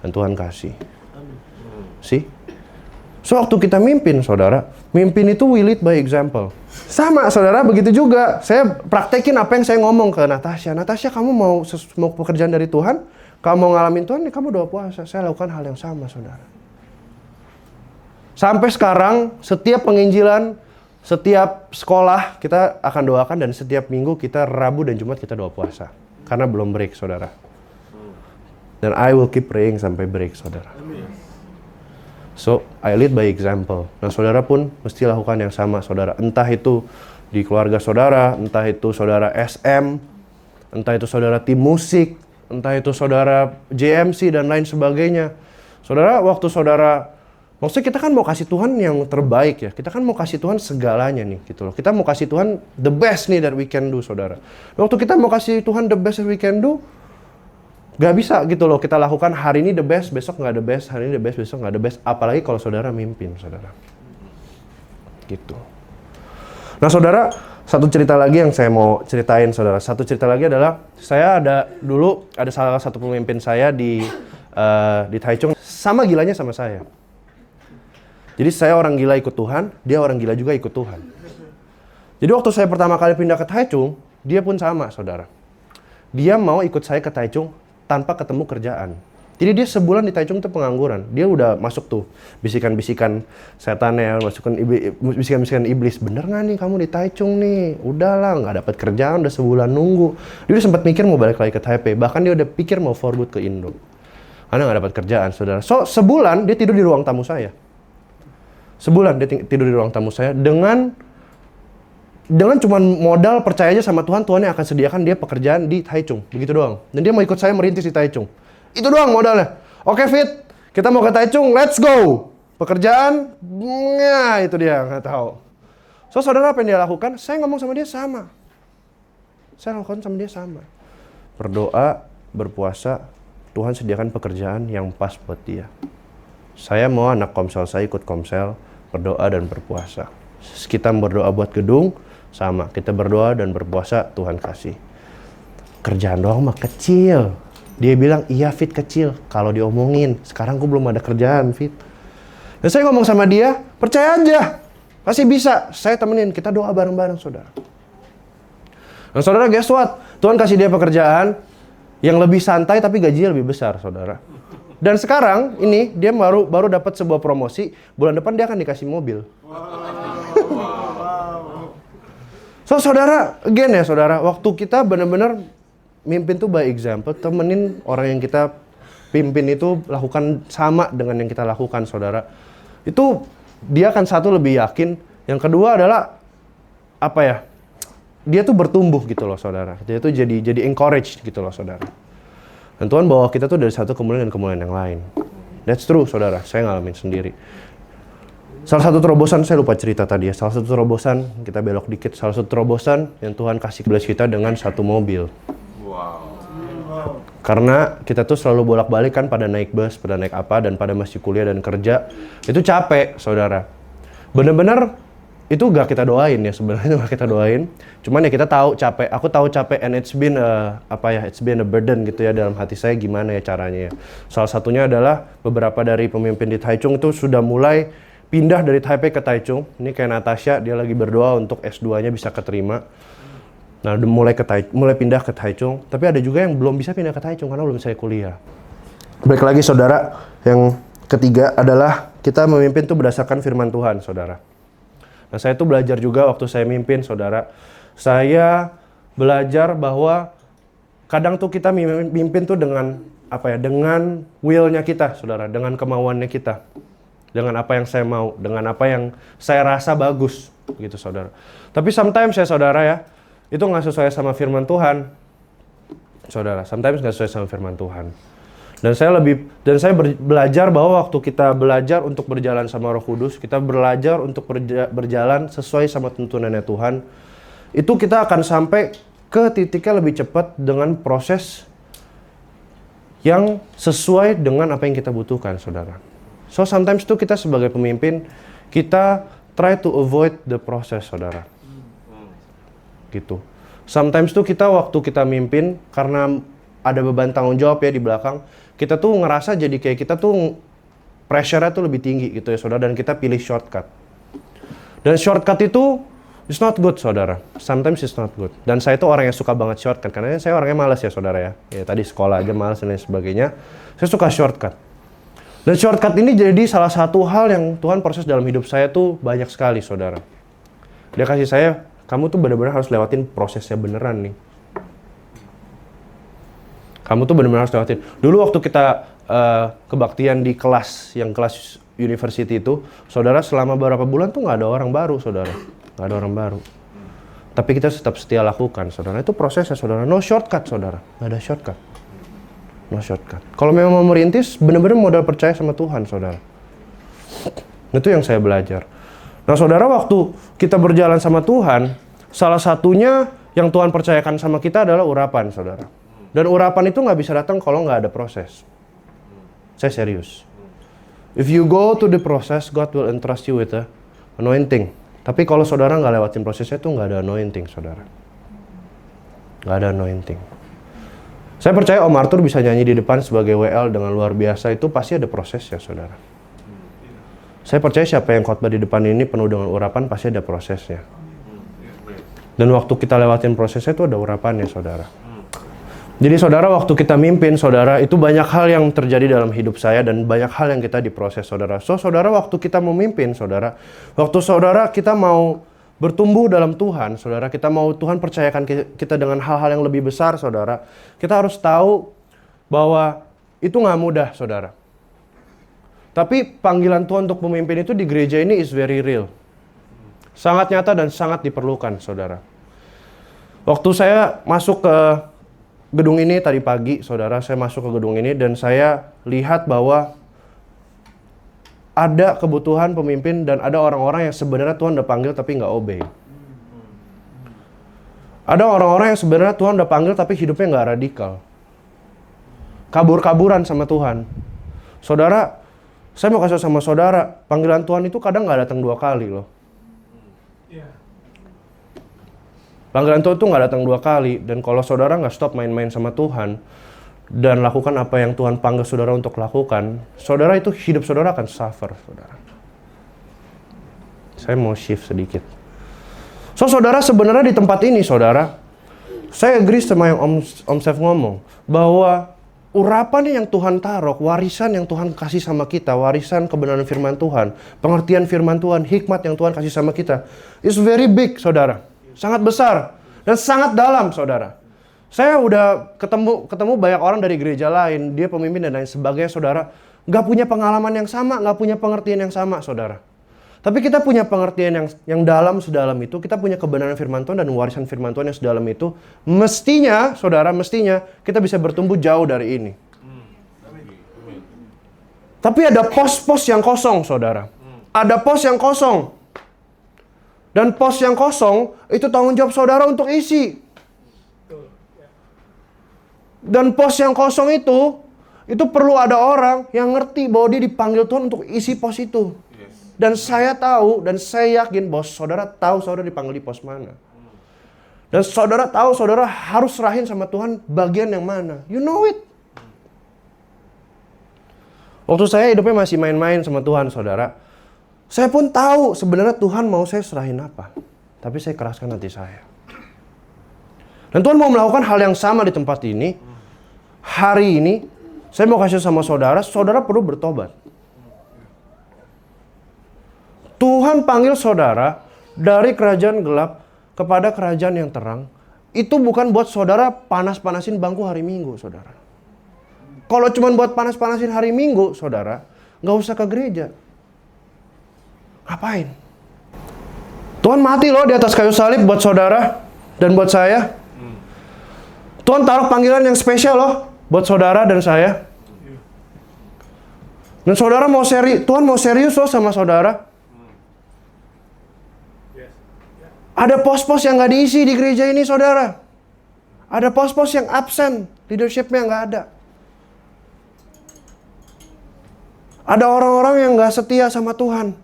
Dan Tuhan kasih. So, waktu kita mimpin, saudara, mimpin itu we lead by example. Sama, saudara, begitu juga. Saya praktekin apa yang saya ngomong ke Natasha. Natasha, kamu mau pekerjaan dari Tuhan? Kamu mau ngalamin Tuhan, nih kamu doa puasa. Saya lakukan hal yang sama, saudara. Sampai sekarang, setiap penginjilan, setiap sekolah, kita akan doakan. Dan setiap minggu, kita Rabu dan Jumat kita doa puasa. Karena belum break, saudara. Dan I will keep praying sampai break, saudara. So, I lead by example. Nah, saudara pun mesti lakukan yang sama, saudara. Entah itu di keluarga saudara, entah itu saudara SM, entah itu saudara tim musik, entah itu saudara JMC dan lain sebagainya. Saudara, waktu saudara, maksudnya kita kan mau kasih Tuhan yang terbaik ya. Kita kan mau kasih Tuhan segalanya nih, gitu loh. Kita mau kasih Tuhan the best nih that we can do, saudara. Waktu kita mau kasih Tuhan the best that we can do, gak bisa gitu loh, kita lakukan hari ini the best, besok gak the best, hari ini the best, besok gak the best. Apalagi kalau saudara mimpin, saudara. Gitu. Nah, saudara, satu cerita lagi yang saya mau ceritain, saudara. Satu cerita lagi adalah, saya dulu ada salah satu pemimpin saya di Taichung, sama gilanya sama saya. Jadi saya orang gila ikut Tuhan, dia orang gila juga ikut Tuhan. Jadi waktu saya pertama kali pindah ke Taichung, dia pun sama, saudara. Dia mau ikut saya ke Taichung tanpa ketemu kerjaan. Jadi dia sebulan di Taichung tuh pengangguran. Dia udah masuk tuh bisikan-bisikan setannya, bisikan-bisikan iblis. Bener nggak nih kamu di Taichung nih? Udahlah, nggak dapat kerjaan, udah sebulan nunggu. Dia udah sempat mikir mau balik lagi ke Taipei. Bahkan dia udah pikir mau forward ke Indo. Karena nggak dapat kerjaan, saudara. So, sebulan dia tidur di ruang tamu saya. Sebulan dia tidur di ruang tamu saya dengan cuman modal percaya aja sama Tuhan, Tuhan yang akan sediakan dia pekerjaan di Taichung. Begitu doang. Dan dia mau ikut saya merintis di Taichung. Itu doang modalnya. Oke, Fit. Kita mau ke Taichung, let's go. Pekerjaan, ya itu dia, nggak tahu. So, saudara, apa yang dia lakukan? Saya ngomong sama dia sama. Saya lakukan sama dia sama. Berdoa, berpuasa, Tuhan sediakan pekerjaan yang pas buat dia. Saya mau anak komsel saya ikut komsel, berdoa dan berpuasa. Kita berdoa buat gedung, sama, kita berdoa dan berpuasa, Tuhan kasih. Kerjaan doang mah kecil. Dia bilang, iya Fit kecil. Kalau diomongin, sekarang gue belum ada kerjaan Fit. Dan saya ngomong sama dia, percaya aja. Pasti bisa, saya temenin, kita doa bareng-bareng, saudara. Dan saudara, guess what? Tuhan kasih dia pekerjaan yang lebih santai tapi gajinya lebih besar, saudara. Dan sekarang, ini, dia baru dapat sebuah promosi, bulan depan dia akan dikasih mobil. So, saudara, again ya saudara, waktu kita benar-benar mimpin tuh by example, temenin orang yang kita pimpin itu lakukan sama dengan yang kita lakukan, saudara. Itu dia akan satu lebih yakin, yang kedua adalah apa ya? Dia tuh bertumbuh gitu loh, saudara. Dia tuh jadi encouraged gitu loh, saudara. Dan Tuhan bawa kita tuh dari satu kemuliaan dan kemuliaan yang lain. That's true, saudara. Saya ngalamin sendiri. Salah satu terobosan, saya lupa cerita tadi ya. Salah satu terobosan, kita belok dikit. Salah satu terobosan yang Tuhan kasih bless kita dengan satu mobil. Wow. Karena kita tuh selalu bolak-balik kan pada naik bus, pada naik apa, dan pada masih kuliah dan kerja. Itu capek, saudara. Bener-bener itu gak kita doain ya, sebenarnya gak kita doain. Cuman ya kita tahu capek. Aku tahu capek and it's been a burden gitu ya dalam hati saya gimana ya caranya ya. Salah satunya adalah beberapa dari pemimpin di Taichung itu sudah mulai pindah dari Taipei ke Taichung. Ini kayak Natasha, dia lagi berdoa untuk S2-nya bisa keterima. Nah, mulai pindah ke Taichung. Tapi ada juga yang belum bisa pindah ke Taichung karena belum saya kuliah. Balik lagi, saudara. Yang ketiga adalah kita memimpin itu berdasarkan firman Tuhan, saudara. Nah, saya tuh belajar juga waktu saya mimpin, saudara. Saya belajar bahwa kadang tuh kita mimpin tuh dengan dengan will-nya kita, saudara. Dengan kemauannya kita. Dengan apa yang saya mau, dengan apa yang saya rasa bagus, gitu saudara. Tapi sometimes ya saudara ya, itu nggak sesuai sama firman Tuhan, saudara. Sometimes nggak sesuai sama firman Tuhan. Dan saya belajar bahwa waktu kita belajar untuk berjalan sama Roh Kudus, kita belajar untuk berjalan sesuai sama tuntunannya Tuhan, itu kita akan sampai ke titiknya lebih cepat dengan proses yang sesuai dengan apa yang kita butuhkan, saudara. So sometimes tuh kita sebagai pemimpin, kita try to avoid the process, saudara. Gitu. Sometimes tuh kita waktu kita mimpin, karena ada beban tanggung jawab ya di belakang, kita tuh ngerasa jadi kayak kita tuh pressure-nya tuh lebih tinggi gitu ya saudara, dan kita pilih shortcut. Dan shortcut itu it's not good saudara, sometimes it's not good. Dan saya itu orang yang suka banget shortcut, karena saya orangnya malas ya saudara ya. Ya tadi sekolah aja malas dan lain sebagainya, saya suka shortcut. Dan shortcut ini jadi salah satu hal yang Tuhan proses dalam hidup saya tuh banyak sekali saudara. Dia kasih saya, kamu tuh benar-benar harus lewatin prosesnya beneran nih. Kamu tuh benar-benar harus lewatin. Dulu waktu kita kebaktian di kelas, yang kelas university itu, saudara selama beberapa bulan tuh nggak ada orang baru saudara. Nggak ada orang baru. Tapi kita tetap setia lakukan saudara. Itu prosesnya saudara. No shortcut saudara. Nggak ada shortcut. No shortcut. Kalau memang mau merintis, benar-benar modal percaya sama Tuhan saudara. Itu yang saya belajar. Nah saudara, waktu kita berjalan sama Tuhan, salah satunya yang Tuhan percayakan sama kita adalah urapan saudara. Dan urapan itu nggak bisa datang kalau nggak ada proses. Saya serius. If you go to the process, God will entrust you with the anointing. Tapi kalau saudara nggak lewatin prosesnya itu nggak ada anointing saudara. Nggak ada anointing. Saya percaya Om Arthur bisa nyanyi di depan sebagai WL dengan luar biasa, itu pasti ada prosesnya saudara. Saya percaya siapa yang khotbah di depan ini penuh dengan urapan pasti ada prosesnya. Dan waktu kita lewatin prosesnya itu ada urapannya saudara. Jadi saudara, waktu kita mimpin saudara, itu banyak hal yang terjadi dalam hidup saya dan banyak hal yang kita diproses saudara. So saudara, waktu kita memimpin saudara, waktu saudara kita mau bertumbuh dalam Tuhan saudara, kita mau Tuhan percayakan kita dengan hal-hal yang lebih besar saudara, kita harus tahu bahwa itu nggak mudah saudara. Tapi panggilan Tuhan untuk pemimpin itu di gereja ini is very real. Sangat nyata dan sangat diperlukan saudara. Waktu saya masuk ke gedung ini tadi pagi, saudara, saya masuk ke gedung ini dan saya lihat bahwa ada kebutuhan pemimpin dan ada orang-orang yang sebenarnya Tuhan udah panggil tapi nggak obey. Ada orang-orang yang sebenarnya Tuhan udah panggil tapi hidupnya nggak radikal. Kabur-kaburan sama Tuhan. Saudara, saya mau kasih sama saudara, panggilan Tuhan itu kadang nggak datang 2 kali loh. Panggilan Tuhan itu nggak datang 2 kali, dan kalau saudara nggak stop main-main sama Tuhan dan lakukan apa yang Tuhan panggil saudara untuk lakukan, saudara itu hidup saudara akan suffer, saudara. Saya mau shift sedikit. So saudara, sebenarnya di tempat ini saudara, saya agree sama yang Om Chef ngomong bahwa urapan yang Tuhan taruh, warisan yang Tuhan kasih sama kita, warisan kebenaran firman Tuhan, pengertian firman Tuhan, hikmat yang Tuhan kasih sama kita, is very big saudara. Sangat besar dan sangat dalam saudara. Saya udah ketemu banyak orang dari gereja lain, dia pemimpin dan lain sebagainya saudara, nggak punya pengalaman yang sama, nggak punya pengertian yang sama saudara. Tapi kita punya pengertian yang dalam sedalam itu, kita punya kebenaran firman Tuhan dan warisan firman Tuhan yang sedalam itu, mestinya saudara, mestinya kita bisa bertumbuh jauh dari ini. Tapi ada pos-pos yang kosong saudara. Ada pos yang kosong. Dan pos yang kosong, itu tanggung jawab saudara untuk isi. Dan pos yang kosong itu perlu ada orang yang ngerti bahwa dia dipanggil Tuhan untuk isi pos itu. Dan saya tahu, dan saya yakin bahwa saudara tahu saudara dipanggil di pos mana. Dan saudara tahu saudara harus serahin sama Tuhan bagian yang mana. You know it. Waktu saya hidupnya masih main-main sama Tuhan saudara, saya pun tahu sebenarnya Tuhan mau saya serahin apa. Tapi saya keraskan hati saya. Dan Tuhan mau melakukan hal yang sama di tempat ini. Hari ini, saya mau kasih sama saudara, saudara perlu bertobat. Tuhan panggil saudara dari kerajaan gelap kepada kerajaan yang terang. Itu bukan buat saudara panas-panasin bangku hari Minggu, saudara. Kalau cuma buat panas-panasin hari Minggu, saudara, nggak usah ke gereja. Ngapain? Tuhan mati loh di atas kayu salib buat saudara dan buat saya. Tuhan taruh panggilan yang spesial loh buat saudara dan saya. Dan saudara mau Tuhan mau serius loh sama saudara. Ada pos-pos yang nggak diisi di gereja ini saudara. Ada pos-pos yang absen, leadership-nya nggak ada. Ada orang-orang yang nggak setia sama Tuhan.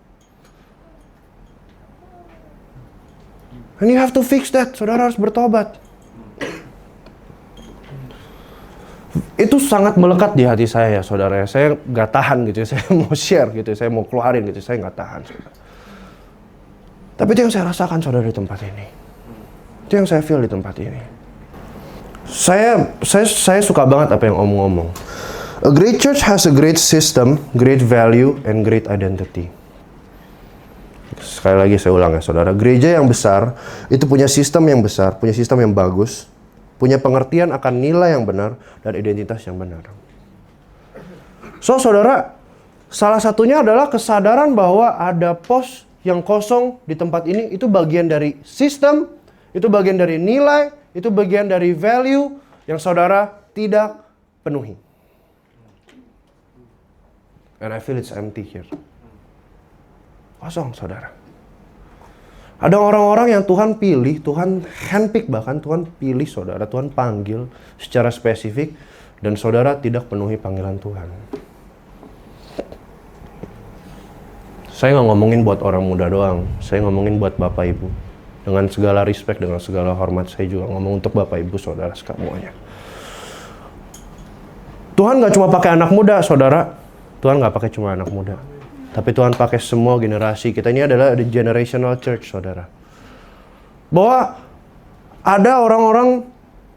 And you have to fix that. Saudara harus bertobat. Itu sangat melekat di hati saya ya saudara. Saya nggak tahan gitu ya, saya mau share gitu ya, saya mau keluarin gitu, saya nggak tahan saudara. Tapi itu yang saya rasakan saudara di tempat ini. Itu yang saya feel di tempat ini. Saya suka banget apa yang Om ngomong. A great church has a great system, great value, and great identity. Sekali lagi saya ulang ya saudara. Gereja yang besar itu punya sistem yang besar, punya sistem yang bagus, punya pengertian akan nilai yang benar dan identitas yang benar. So saudara, salah satunya adalah kesadaran bahwa ada pos yang kosong di tempat ini. Itu bagian dari sistem, itu bagian dari nilai, itu bagian dari value yang saudara tidak penuhi. And I feel it's empty here. Kosong saudara. Ada orang-orang yang Tuhan pilih, Tuhan handpick, bahkan Tuhan pilih saudara, Tuhan panggil secara spesifik, dan saudara tidak penuhi panggilan Tuhan. Saya nggak ngomongin buat orang muda doang, saya ngomongin buat Bapak Ibu. Dengan segala respect, dengan segala hormat, saya juga ngomong untuk Bapak Ibu saudara semuanya. Tuhan nggak cuma pakai anak muda saudara, Tuhan nggak pakai cuma anak muda. Tapi Tuhan pakai semua generasi. Kita ini adalah the generational church, saudara. Bahwa ada orang-orang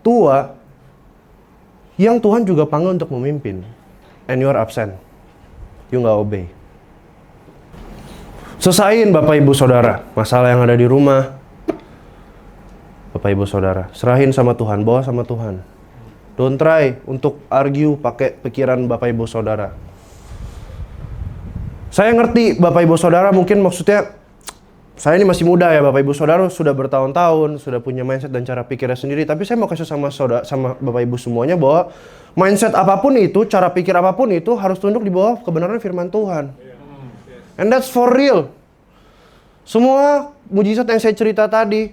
tua yang Tuhan juga panggil untuk memimpin. And you are absent. You nggak obey. Selesain Bapak Ibu Saudara masalah yang ada di rumah. Bapak Ibu Saudara, serahin sama Tuhan, bawa sama Tuhan. Don't try untuk argue pakai pikiran Bapak Ibu Saudara. Saya ngerti Bapak Ibu Saudara mungkin maksudnya, saya ini masih muda ya Bapak Ibu Saudara, sudah bertahun-tahun, sudah punya mindset dan cara pikirnya sendiri. Tapi saya mau kasih sama Bapak Ibu semuanya bahwa mindset apapun itu, cara pikir apapun itu harus tunduk di bawah kebenaran firman Tuhan. And that's for real. Semua mujizat yang saya cerita tadi,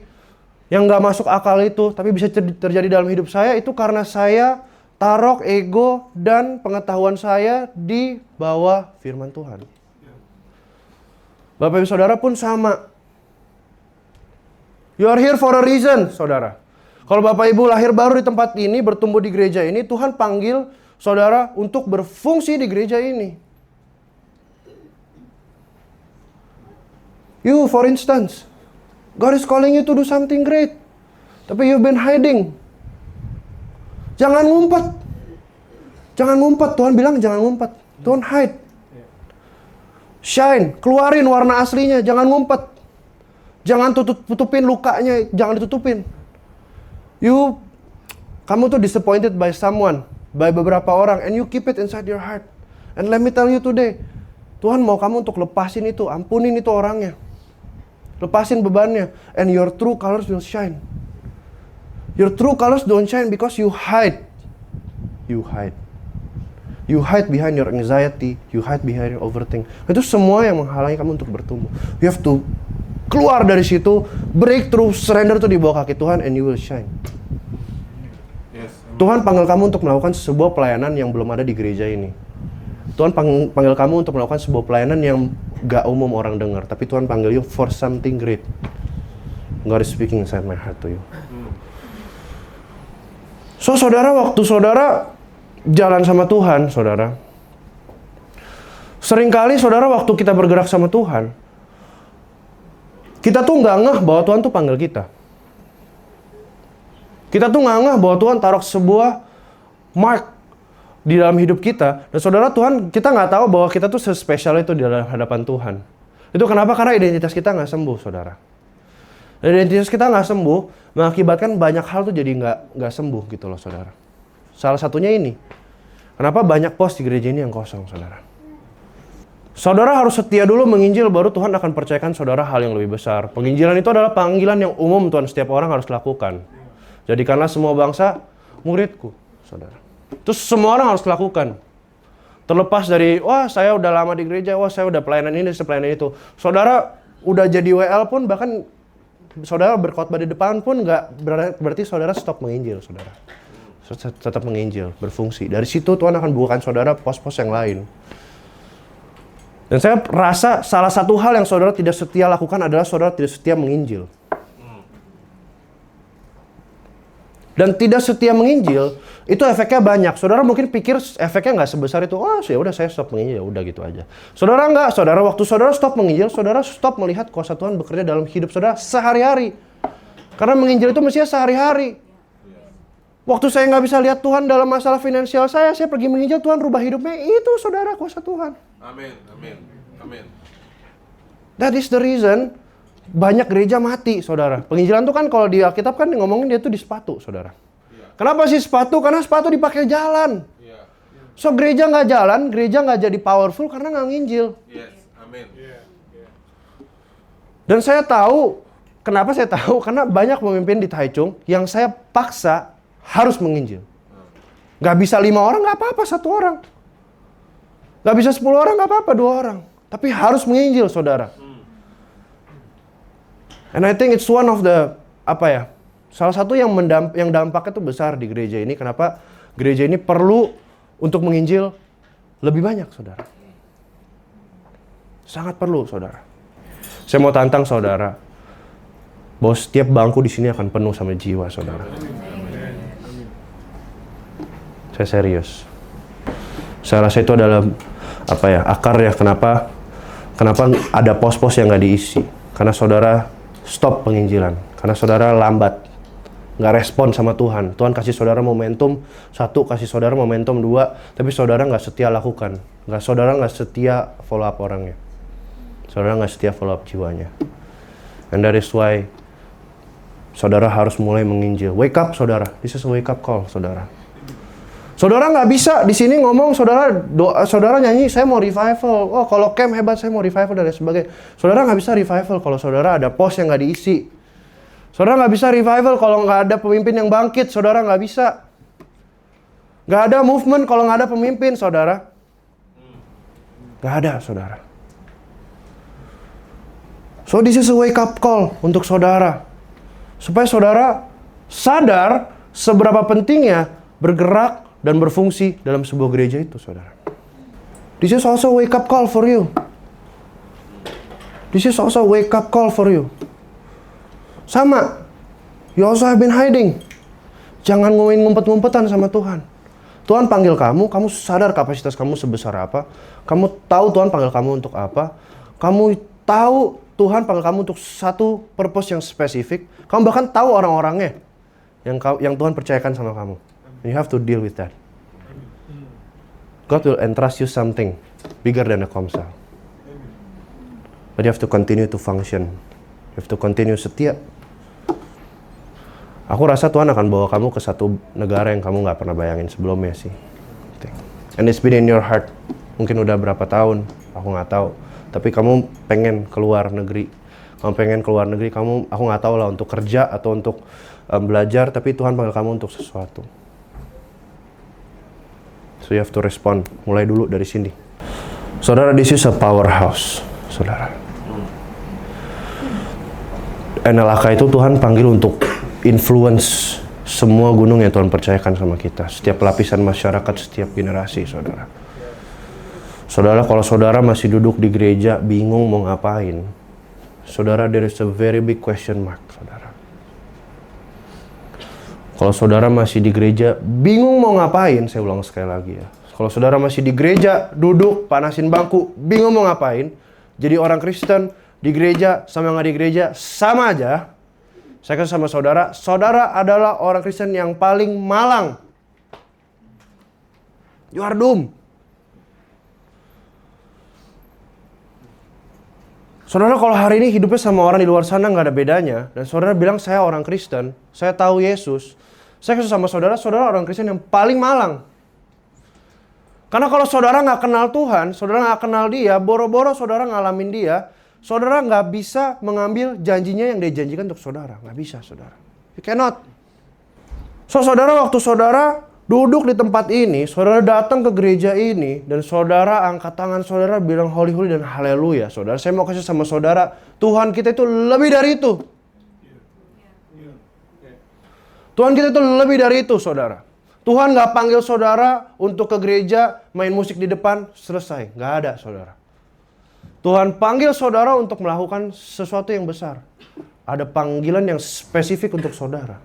yang gak masuk akal itu, tapi bisa terjadi dalam hidup saya, itu karena saya taruh ego dan pengetahuan saya di bawah firman Tuhan. Bapak Ibu Saudara pun sama. You are here for a reason, saudara. Kalau Bapak Ibu lahir baru di tempat ini, bertumbuh di gereja ini, Tuhan panggil saudara untuk berfungsi di gereja ini. You, for instance, God is calling you to do something great. Tapi you've been hiding. Jangan ngumpet. Jangan ngumpet. Tuhan bilang jangan ngumpet. Don't hide. Shine. Keluarin warna aslinya. Jangan ngumpet. Jangan tutupin lukanya. Jangan ditutupin. Kamu tuh disappointed by someone. By beberapa orang. And you keep it inside your heart. And let me tell you today. Tuhan mau kamu untuk lepasin itu. Ampunin itu orangnya. Lepasin bebannya. And your true colors will shine. Your true colors don't shine because you hide. You hide. You hide behind your anxiety. You hide behind your overthink. Itu semua yang menghalangi kamu untuk bertumbuh. You have to keluar dari situ. Breakthrough, surrender itu di bawah kaki Tuhan. And you will shine. Yes. Tuhan panggil kamu untuk melakukan sebuah pelayanan yang belum ada di gereja ini. Tuhan panggil kamu untuk melakukan sebuah pelayanan yang gak umum orang dengar. Tapi Tuhan panggil you for something great. God is speaking inside my heart to you. So saudara, waktu saudara jalan sama Tuhan, saudara, seringkali saudara waktu kita bergerak sama Tuhan, kita tuh nggak ngeh bahwa Tuhan tuh panggil kita. Kita tuh nggak ngeh bahwa Tuhan taruh sebuah mark di dalam hidup kita. Dan saudara, Tuhan, kita nggak tahu bahwa kita tuh sespesial itu di dalam hadapan Tuhan. Itu kenapa? Karena identitas kita nggak sembuh, saudara. Identitas kita nggak sembuh, mengakibatkan banyak hal tuh jadi nggak sembuh gitu loh, saudara. Salah satunya ini. Kenapa banyak pos di gereja ini yang kosong, saudara? Saudara harus setia dulu menginjil, baru Tuhan akan percayakan saudara hal yang lebih besar. Penginjilan itu adalah panggilan yang umum Tuhan setiap orang harus lakukan. Jadikanlah semua bangsa muridku, saudara. Terus semua orang harus lakukan. Terlepas dari, wah saya udah lama di gereja, wah saya udah pelayanan ini, pelayanan itu. Saudara udah jadi WL pun, bahkan saudara berkhotbah di depan pun nggak berarti saudara stop menginjil, saudara. Tetap menginjil, berfungsi. Dari situ Tuhan akan bukakan saudara pos-pos yang lain. Dan saya rasa salah satu hal yang saudara tidak setia lakukan adalah saudara tidak setia menginjil. dan tidak setia menginjil, itu efeknya banyak. Saudara mungkin pikir efeknya nggak sebesar itu. Oh, ya udah saya stop menginjil, ya udah gitu aja. Saudara nggak, saudara waktu saudara stop menginjil, saudara stop melihat kuasa Tuhan bekerja dalam hidup saudara sehari-hari. Karena menginjil itu mestinya sehari-hari. Waktu saya nggak bisa lihat Tuhan dalam masalah finansial saya pergi menginjil, Tuhan rubah hidupnya. Itu saudara kuasa Tuhan. Amin, amin, amin. That is the reason banyak gereja mati, saudara. Penginjilan tuh kan kalau di Alkitab kan ngomongin dia tuh di sepatu, saudara. Kenapa sih sepatu? Karena sepatu dipakai jalan. So gereja nggak jalan, gereja nggak jadi powerful karena nggak nginjil. Yes, amin. Dan saya tahu, kenapa saya tahu? Karena banyak pemimpin di Taichung yang saya paksa harus menginjil. Nggak bisa 5 orang, nggak apa-apa 1 orang. Nggak bisa 10 orang, nggak apa-apa 2 orang. Tapi harus menginjil, saudara. And I think it's one of the, salah satu yang dampaknya tuh besar di gereja ini. Kenapa gereja ini perlu untuk menginjil lebih banyak, saudara. Sangat perlu, saudara. Saya mau tantang saudara, bahwa setiap bangku di sini akan penuh sama jiwa, saudara. Saya serius. Saya rasa itu adalah akar ya kenapa ada pos-pos yang nggak diisi. Karena saudara stop penginjilan. Karena saudara lambat, nggak respon sama Tuhan. Tuhan kasih saudara momentum 1, kasih saudara momentum 2, tapi saudara nggak setia lakukan. Saudara nggak setia follow up orangnya. Saudara nggak setia follow up jiwanya. And that is why saudara harus mulai menginjil. Wake up, saudara. This is a wake up call, saudara. Saudara nggak bisa di sini ngomong, saudara nyanyi, saya mau revival. Oh, kalau camp hebat, saya mau revival dan sebagainya. Saudara nggak bisa revival kalau saudara ada pos yang nggak diisi. Saudara nggak bisa revival kalau nggak ada pemimpin yang bangkit. Saudara nggak bisa. Nggak ada movement kalau nggak ada pemimpin, saudara. Nggak ada, saudara. So this is a wake up call untuk saudara. Supaya saudara sadar seberapa pentingnya bergerak dan berfungsi dalam sebuah gereja itu, saudara. This is also a wake up call for you. This is also a wake up call for you. Sama. You also have been hiding. Jangan ngumpet-ngumpetan sama Tuhan. Tuhan panggil kamu sadar kapasitas kamu sebesar apa. Kamu tahu Tuhan panggil kamu untuk apa. Kamu tahu Tuhan panggil kamu untuk satu purpose yang spesifik. Kamu bahkan tahu orang-orangnya yang Tuhan percayakan sama kamu. And you have to deal with that. God will entrust you something bigger than a Komsel. But you have to continue to function. You have to continue setia. Aku rasa Tuhan akan bawa kamu ke satu negara yang kamu nggak pernah bayangin sebelumnya sih. And it's been in your heart. Mungkin udah berapa tahun, aku nggak tahu. Tapi kamu pengen keluar negeri. Aku nggak tahu lah untuk kerja atau untuk belajar. Tapi Tuhan panggil kamu untuk sesuatu. So you have to respond. Mulai dulu dari sini. Saudara, this is a powerhouse, saudara. NLAK itu Tuhan panggil untuk influence semua gunung yang Tuhan percayakan sama kita. Setiap lapisan masyarakat, setiap generasi, saudara. Saudara, kalau saudara masih duduk di gereja bingung mau ngapain, saudara, there is a very big question mark, saudara. Kalau saudara masih di gereja bingung mau ngapain, saya ulang sekali lagi ya. Kalau saudara masih di gereja, duduk, panasin bangku, bingung mau ngapain, jadi orang Kristen di gereja sama nggak di gereja sama aja. Saya kasih sama saudara, saudara adalah orang Kristen yang paling malang. You are doomed. Saudara, kalau hari ini hidupnya sama orang di luar sana nggak ada bedanya, dan saudara bilang saya orang Kristen, saya tahu Yesus, saya kasih sama saudara, saudara orang Kristen yang paling malang. Karena kalau saudara nggak kenal Tuhan, saudara nggak kenal Dia, boro-boro saudara ngalamin Dia, saudara nggak bisa mengambil janjinya yang dia janjikan untuk saudara. Nggak bisa, saudara. You cannot. So, saudara, waktu saudara duduk di tempat ini, saudara datang ke gereja ini, dan saudara angkat tangan saudara bilang holy holy dan haleluya. Saudara, saya mau kasih sama saudara, Tuhan kita itu lebih dari itu. Tuhan kita itu lebih dari itu, saudara. Tuhan gak panggil saudara untuk ke gereja, main musik di depan, selesai. Gak ada, saudara. Tuhan panggil saudara untuk melakukan sesuatu yang besar. Ada panggilan yang spesifik untuk saudara.